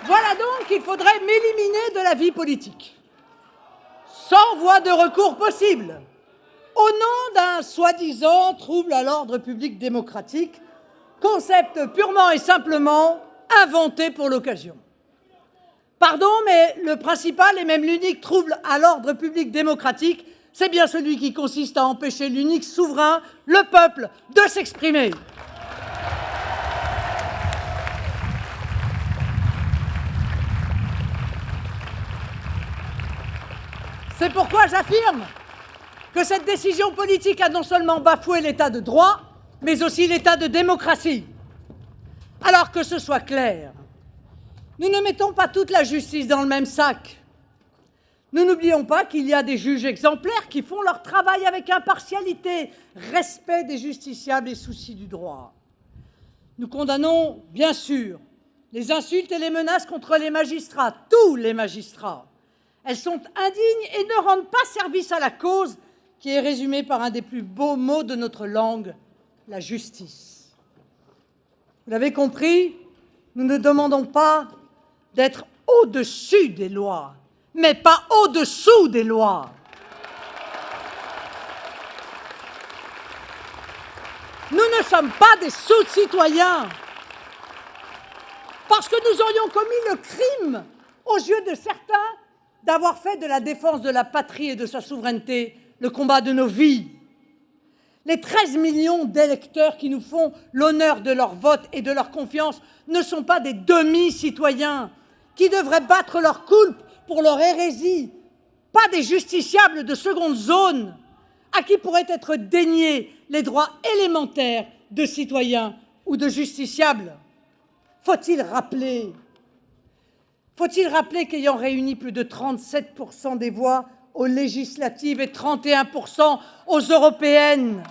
Voilà donc qu'il faudrait m'éliminer de la vie politique, sans voie de recours possible, au nom d'un soi-disant trouble à l'ordre public démocratique, concept purement et simplement inventé pour l'occasion. Pardon, mais le principal et même l'unique trouble à l'ordre public démocratique, c'est bien celui qui consiste à empêcher l'unique souverain, le peuple, de s'exprimer. C'est pourquoi j'affirme que cette décision politique a non seulement bafoué l'état de droit, mais aussi l'état de démocratie. Alors que ce soit clair, nous ne mettons pas toute la justice dans le même sac. Nous n'oublions pas qu'il y a des juges exemplaires qui font leur travail avec impartialité, respect des justiciables et souci du droit. Nous condamnons, bien sûr, les insultes et les menaces contre les magistrats, tous les magistrats. Elles sont indignes et ne rendent pas service à la cause qui est résumée par un des plus beaux mots de notre langue, la justice. Vous l'avez compris, nous ne demandons pas d'être au-dessus des lois, mais pas au-dessous des lois. Nous ne sommes pas des sous-citoyens parce que nous aurions commis le crime, aux yeux de certains, d'avoir fait de la défense de la patrie et de sa souveraineté le combat de nos vies. Les 13 millions d'électeurs qui nous font l'honneur de leur vote et de leur confiance ne sont pas des demi-citoyens qui devraient battre leur coulpe pour leur hérésie, pas des justiciables de seconde zone à qui pourraient être déniés les droits élémentaires de citoyens ou de justiciables. Faut-il rappeler qu'ayant réuni plus de 37% des voix aux législatives et 31% aux européennes,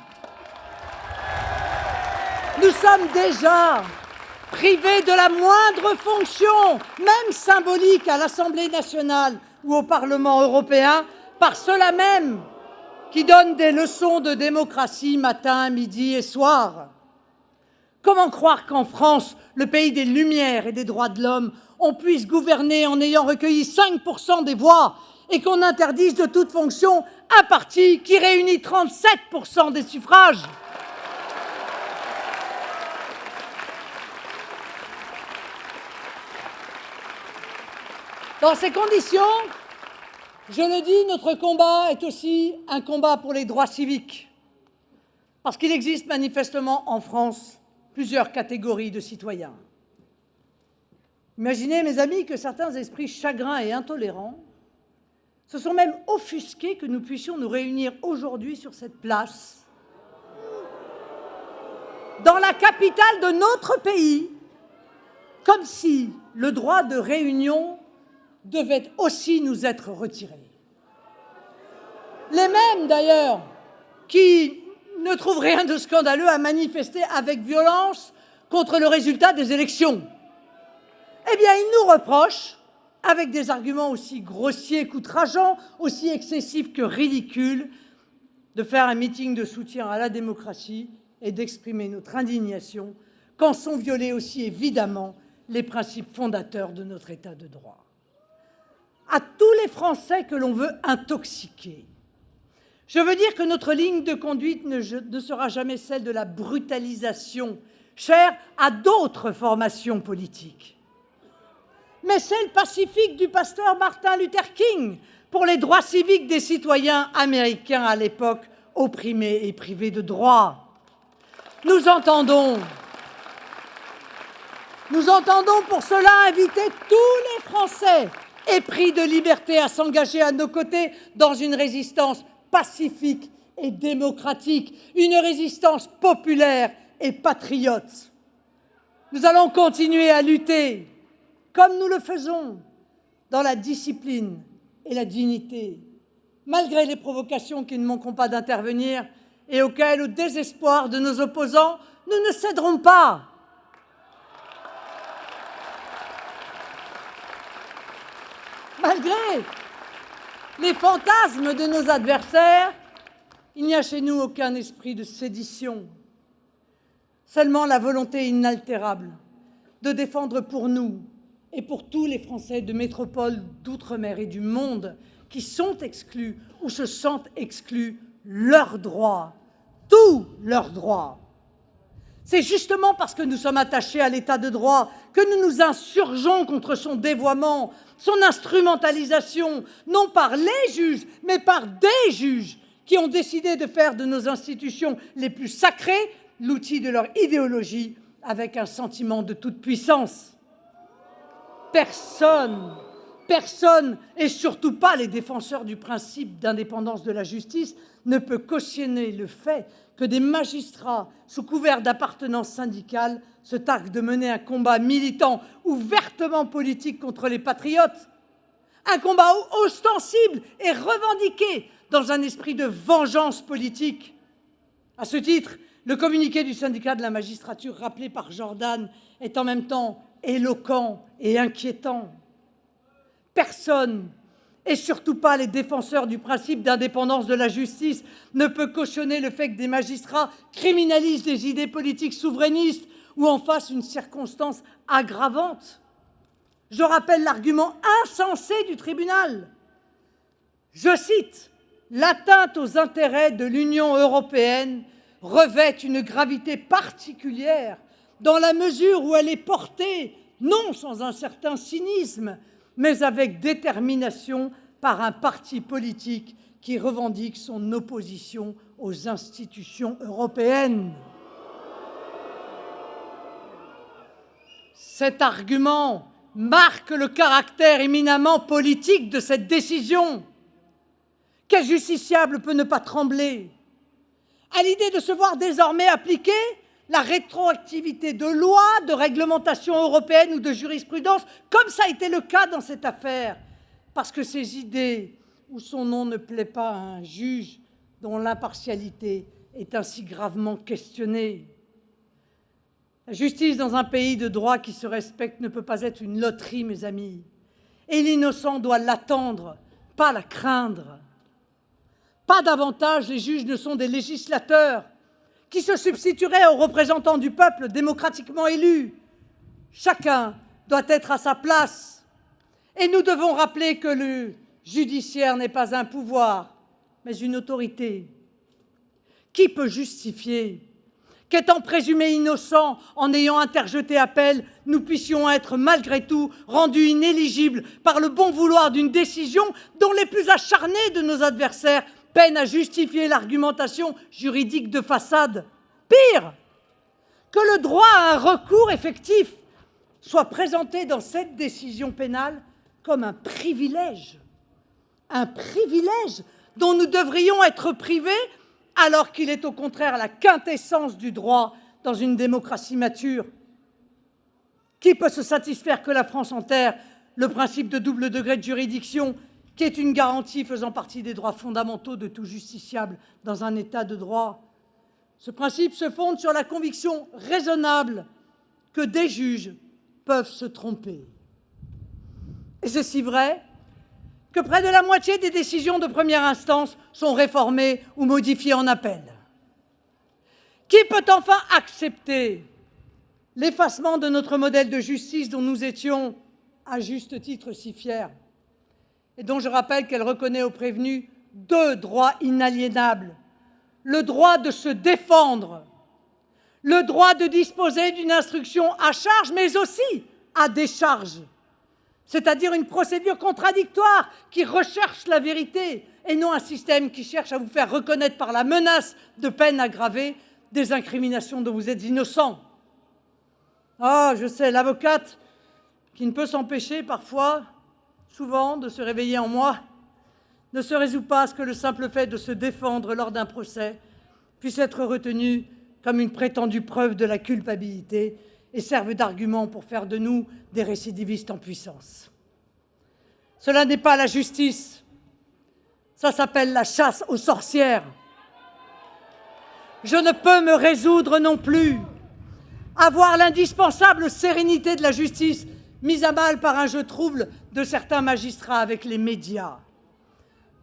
nous sommes déjà privés de la moindre fonction, même symbolique, à l'Assemblée nationale ou au Parlement européen, par ceux-là même qui donnent des leçons de démocratie matin, midi et soir. Comment croire qu'en France, le pays des Lumières et des droits de l'homme, on puisse gouverner en ayant recueilli 5% des voix et qu'on interdise de toute fonction un parti qui réunit 37% des suffrages? Dans ces conditions, je le dis, notre combat est aussi un combat pour les droits civiques. Parce qu'il existe manifestement en France plusieurs catégories de citoyens. Imaginez, mes amis, que certains esprits chagrins et intolérants se sont même offusqués que nous puissions nous réunir aujourd'hui sur cette place, dans la capitale de notre pays, comme si le droit de réunion devait aussi nous être retiré. Les mêmes, d'ailleurs, qui ne trouvent rien de scandaleux à manifester avec violence contre le résultat des élections. Eh bien, ils nous reprochent, avec des arguments aussi grossiers qu'outrageants, aussi excessifs que ridicules, de faire un meeting de soutien à la démocratie et d'exprimer notre indignation quand sont violés aussi évidemment les principes fondateurs de notre État de droit. À tous les Français que l'on veut intoxiquer, je veux dire que notre ligne de conduite ne sera jamais celle de la brutalisation, chère à d'autres formations politiques, mais celle pacifique du pasteur Martin Luther King pour les droits civiques des citoyens américains à l'époque opprimés et privés de droits. Nous entendons pour cela inviter tous les Français épris de liberté à s'engager à nos côtés dans une résistance pacifique et démocratique, une résistance populaire et patriote. Nous allons continuer à lutter, comme nous le faisons, dans la discipline et la dignité, malgré les provocations qui ne manqueront pas d'intervenir et auxquelles, au désespoir de nos opposants, nous ne céderons pas. Malgré les fantasmes de nos adversaires, il n'y a chez nous aucun esprit de sédition, seulement la volonté inaltérable de défendre pour nous et pour tous les Français de métropole, d'outre-mer et du monde qui sont exclus ou se sentent exclus leurs droits, tous leurs droits. C'est justement parce que nous sommes attachés à l'état de droit que nous nous insurgeons contre son dévoiement, son instrumentalisation, non par les juges, mais par des juges qui ont décidé de faire de nos institutions les plus sacrées l'outil de leur idéologie avec un sentiment de toute puissance. Personne, et surtout pas les défenseurs du principe d'indépendance de la justice, ne peut cautionner le fait que des magistrats, sous couvert d'appartenance syndicale, se targuent de mener un combat militant ouvertement politique contre les patriotes, un combat ostensible et revendiqué dans un esprit de vengeance politique. À ce titre, le communiqué du syndicat de la magistrature rappelé par Jordan est en même temps éloquent et inquiétant. Personne, et surtout pas les défenseurs du principe d'indépendance de la justice, ne peut cautionner le fait que des magistrats criminalisent des idées politiques souverainistes ou en fassent une circonstance aggravante. Je rappelle l'argument insensé du tribunal. Je cite, « L'atteinte aux intérêts de l'Union européenne revêt une gravité particulière dans la mesure où elle est portée, non sans un certain cynisme, mais avec détermination par un parti politique qui revendique son opposition aux institutions européennes. » Cet argument marque le caractère éminemment politique de cette décision. Quel justiciable peut ne pas trembler à l'idée de se voir désormais appliquer la rétroactivité de lois, de réglementations européennes ou de jurisprudence, comme ça a été le cas dans cette affaire, parce que ces idées ou son nom ne plaît pas à un juge dont l'impartialité est ainsi gravement questionnée. La justice dans un pays de droit qui se respecte ne peut pas être une loterie, mes amis, et l'innocent doit l'attendre, pas la craindre. Pas davantage, les juges ne sont des législateurs qui se substitueraient aux représentants du peuple démocratiquement élus. Chacun doit être à sa place. Et nous devons rappeler que le judiciaire n'est pas un pouvoir, mais une autorité. Qui peut justifier qu'étant présumés innocents, en ayant interjeté appel, nous puissions être malgré tout rendus inéligibles par le bon vouloir d'une décision dont les plus acharnés de nos adversaires peinent à justifier l'argumentation juridique de façade. Pire, que le droit à un recours effectif soit présenté dans cette décision pénale comme un privilège dont nous devrions être privés alors qu'il est au contraire la quintessence du droit dans une démocratie mature. Qui peut se satisfaire que la France enterre le principe de double degré de juridiction, qui est une garantie faisant partie des droits fondamentaux de tout justiciable dans un État de droit? Ce principe se fonde sur la conviction raisonnable que des juges peuvent se tromper. Et c'est si vrai que près de la moitié des décisions de première instance sont réformées ou modifiées en appel. Qui peut enfin accepter l'effacement de notre modèle de justice dont nous étions, à juste titre, si fiers, et dont je rappelle qu'elle reconnaît aux prévenus 2 droits inaliénables: le droit de se défendre, le droit de disposer d'une instruction à charge, mais aussi à décharge, c'est-à-dire une procédure contradictoire qui recherche la vérité et non un système qui cherche à vous faire reconnaître par la menace de peine aggravée des incriminations dont vous êtes innocent. Ah, je sais, l'avocate qui ne peut s'empêcher parfois, souvent, de se réveiller en moi, ne se résout pas à ce que le simple fait de se défendre lors d'un procès puisse être retenu comme une prétendue preuve de la culpabilité et serve d'argument pour faire de nous des récidivistes en puissance. Cela n'est pas la justice, ça s'appelle la chasse aux sorcières. Je ne peux me résoudre non plus à voir l'indispensable sérénité de la justice mise à mal par un jeu trouble de certains magistrats avec les médias.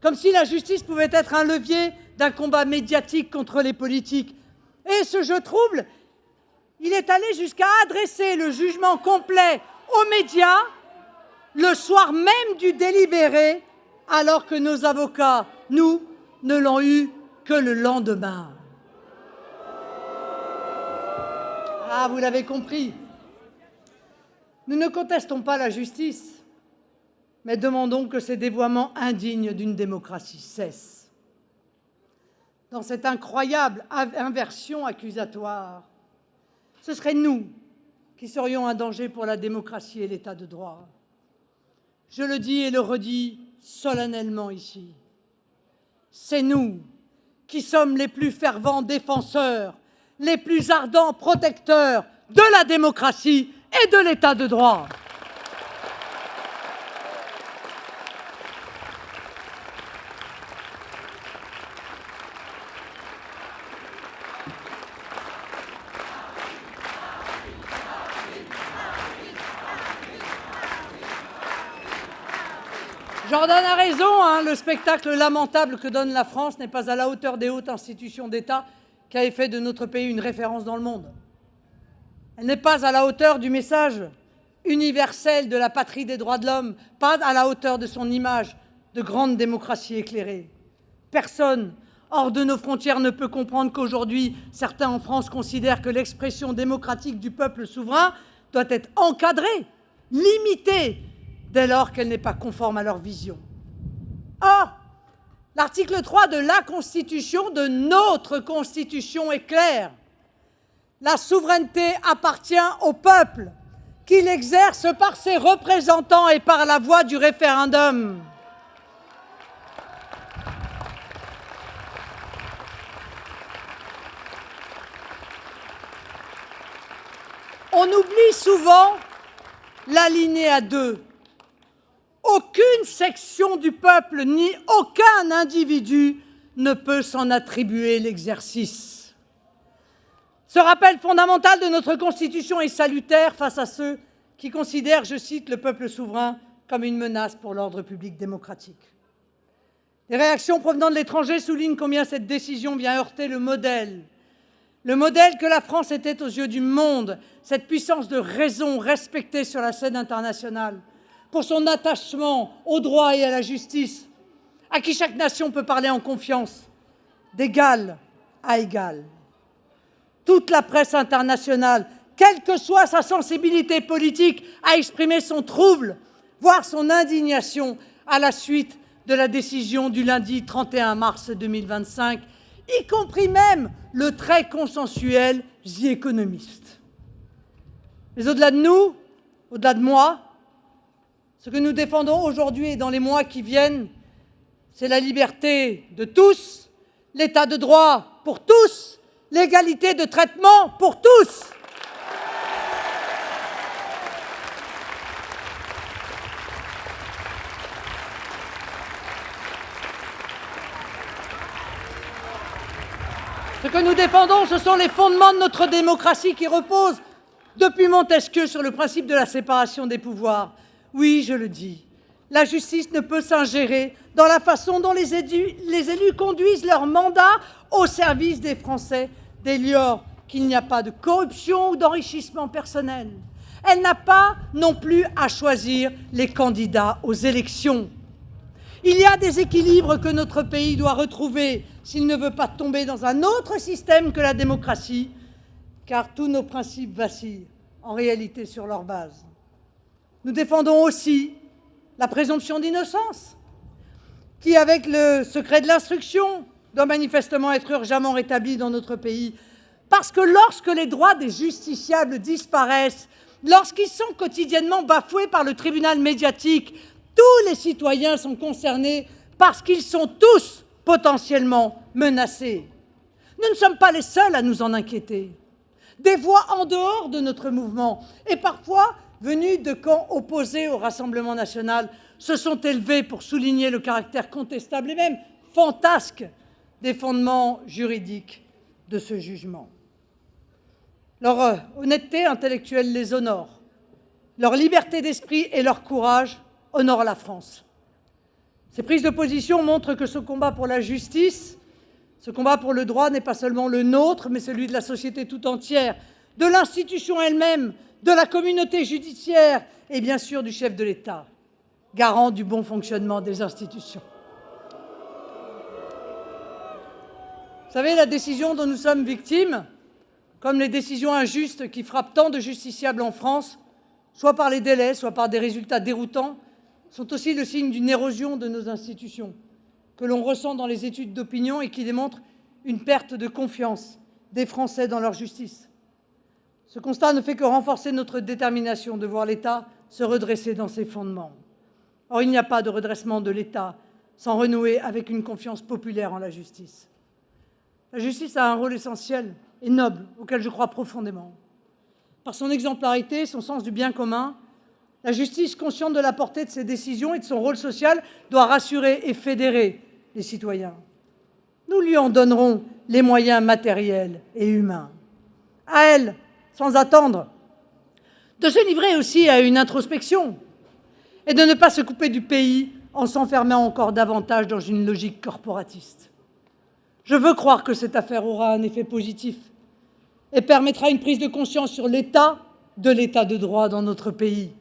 Comme si la justice pouvait être un levier d'un combat médiatique contre les politiques. Et ce jeu trouble, il est allé jusqu'à adresser le jugement complet aux médias le soir même du délibéré, alors que nos avocats, nous, ne l'ont eu que le lendemain. Ah, vous l'avez compris. Nous ne contestons pas la justice, mais demandons que ces dévoiements indignes d'une démocratie cessent. Dans cette incroyable inversion accusatoire, ce serait nous qui serions un danger pour la démocratie et l'état de droit. Je le dis et le redis solennellement ici. C'est nous qui sommes les plus fervents défenseurs, les plus ardents protecteurs de la démocratie et de l'état de droit. Jordan a raison, le spectacle lamentable que donne la France n'est pas à la hauteur des hautes institutions d'État qui avaient fait de notre pays une référence dans le monde. Elle n'est pas à la hauteur du message universel de la patrie des droits de l'homme, pas à la hauteur de son image de grande démocratie éclairée. Personne hors de nos frontières ne peut comprendre qu'aujourd'hui, certains en France considèrent que l'expression démocratique du peuple souverain doit être encadrée, limitée, dès lors qu'elle n'est pas conforme à leur vision. Or, l'article 3 de la Constitution, de notre Constitution, est clair. La souveraineté appartient au peuple, qui l'exerce par ses représentants et par la voie du référendum. On oublie souvent l'alinéa 2. Aucune section du peuple ni aucun individu ne peut s'en attribuer l'exercice. Ce rappel fondamental de notre Constitution est salutaire face à ceux qui considèrent, je cite, le peuple souverain comme une menace pour l'ordre public démocratique. Les réactions provenant de l'étranger soulignent combien cette décision vient heurter le modèle que la France était aux yeux du monde, cette puissance de raison respectée sur la scène internationale, pour son attachement au droit et à la justice, à qui chaque nation peut parler en confiance, d'égal à égal. Toute la presse internationale, quelle que soit sa sensibilité politique, a exprimé son trouble, voire son indignation à la suite de la décision du lundi 31 mars 2025, y compris même le très consensuel The Economist. Mais au-delà de nous, au-delà de moi, ce que nous défendons aujourd'hui et dans les mois qui viennent, c'est la liberté de tous, l'état de droit pour tous, l'égalité de traitement pour tous. Ce que nous défendons, ce sont les fondements de notre démocratie qui reposent depuis Montesquieu sur le principe de la séparation des pouvoirs. Oui, je le dis, la justice ne peut s'ingérer dans la façon dont les élus conduisent leur mandat au service des Français dès lors qu'il n'y a pas de corruption ou d'enrichissement personnel. Elle n'a pas non plus à choisir les candidats aux élections. Il y a des équilibres que notre pays doit retrouver s'il ne veut pas tomber dans un autre système que la démocratie, car tous nos principes vacillent en réalité sur leur base. Nous défendons aussi la présomption d'innocence, qui, avec le secret de l'instruction, doit manifestement être urgemment rétabli dans notre pays. Parce que lorsque les droits des justiciables disparaissent, lorsqu'ils sont quotidiennement bafoués par le tribunal médiatique, tous les citoyens sont concernés parce qu'ils sont tous potentiellement menacés. Nous ne sommes pas les seuls à nous en inquiéter. Des voix en dehors de notre mouvement et parfois venues de camps opposés au Rassemblement national se sont élevées pour souligner le caractère contestable et même fantasque des fondements juridiques de ce jugement. Leur honnêteté intellectuelle les honore, leur liberté d'esprit et leur courage honorent la France. Ces prises de position montrent que ce combat pour la justice, ce combat pour le droit n'est pas seulement le nôtre, mais celui de la société tout entière, de l'institution elle-même, de la communauté judiciaire et bien sûr du chef de l'État, garant du bon fonctionnement des institutions. Vous savez, la décision dont nous sommes victimes, comme les décisions injustes qui frappent tant de justiciables en France, soit par les délais, soit par des résultats déroutants, sont aussi le signe d'une érosion de nos institutions, que l'on ressent dans les études d'opinion et qui démontrent une perte de confiance des Français dans leur justice. Ce constat ne fait que renforcer notre détermination de voir l'État se redresser dans ses fondements. Or, il n'y a pas de redressement de l'État sans renouer avec une confiance populaire en la justice. La justice a un rôle essentiel et noble auquel je crois profondément. Par son exemplarité, son sens du bien commun, la justice, consciente de la portée de ses décisions et de son rôle social, doit rassurer et fédérer les citoyens. Nous lui en donnerons les moyens matériels et humains. À elle, sans attendre, de se livrer aussi à une introspection et de ne pas se couper du pays en s'enfermant encore davantage dans une logique corporatiste. Je veux croire que cette affaire aura un effet positif et permettra une prise de conscience sur l'état de droit dans notre pays,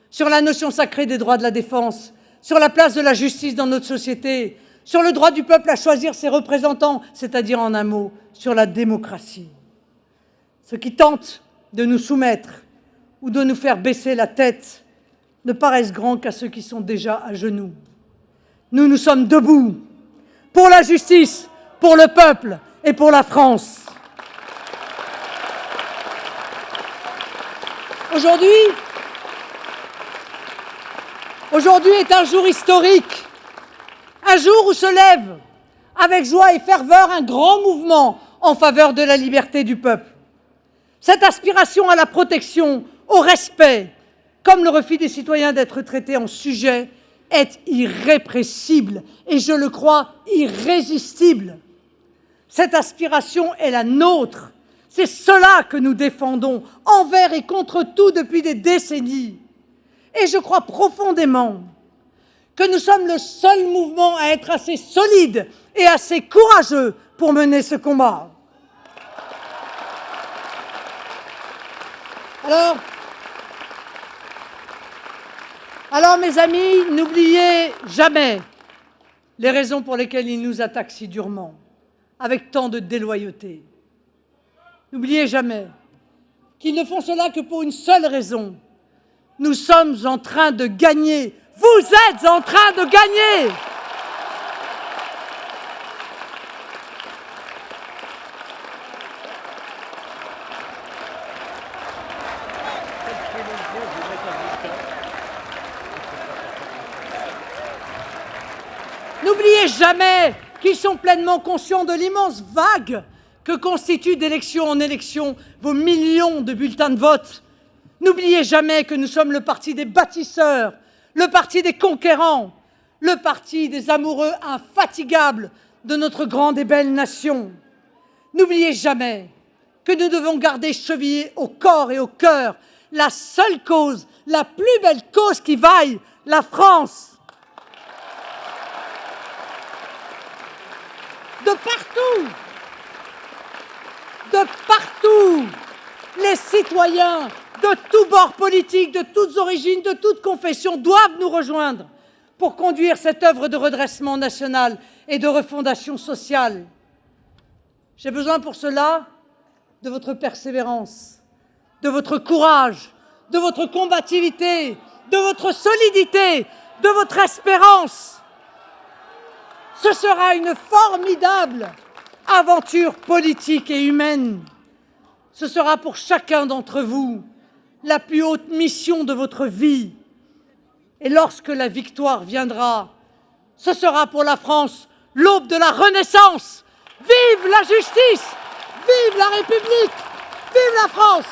sur la notion sacrée des droits de la défense, sur la place de la justice dans notre société, sur le droit du peuple à choisir ses représentants, c'est-à-dire en un mot, sur la démocratie. Ceux qui tentent de nous soumettre ou de nous faire baisser la tête ne paraissent grands qu'à ceux qui sont déjà à genoux. Nous, nous sommes debout pour la justice, pour le peuple et pour la France. Aujourd'hui est un jour historique, un jour où se lève avec joie et ferveur un grand mouvement en faveur de la liberté du peuple. Cette aspiration à la protection, au respect, comme le refus des citoyens d'être traités en sujet, est irrépressible et, je le crois, irrésistible. Cette aspiration est la nôtre. C'est cela que nous défendons envers et contre tout depuis des décennies. Et je crois profondément que nous sommes le seul mouvement à être assez solide et assez courageux pour mener ce combat. Alors, mes amis, n'oubliez jamais les raisons pour lesquelles ils nous attaquent si durement, avec tant de déloyauté. N'oubliez jamais qu'ils ne font cela que pour une seule raison. Nous sommes en train de gagner. Vous êtes en train de gagner. N'oubliez jamais qu'ils sont pleinement conscients de l'immense vague que constituent d'élection en élection vos millions de bulletins de vote. N'oubliez jamais que nous sommes le parti des bâtisseurs, le parti des conquérants, le parti des amoureux infatigables de notre grande et belle nation. N'oubliez jamais que nous devons garder chevillé au corps et au cœur la seule cause, la plus belle cause qui vaille, la France. De partout, de partout. Les citoyens de tous bords politiques, de toutes origines, de toutes confessions doivent nous rejoindre pour conduire cette œuvre de redressement national et de refondation sociale. J'ai besoin pour cela de votre persévérance, de votre courage, de votre combativité, de votre solidité, de votre espérance. Ce sera une formidable aventure politique et humaine. Ce sera pour chacun d'entre vous la plus haute mission de votre vie. Et lorsque la victoire viendra, ce sera pour la France l'aube de la Renaissance. Vive la justice! Vive la République! Vive la France!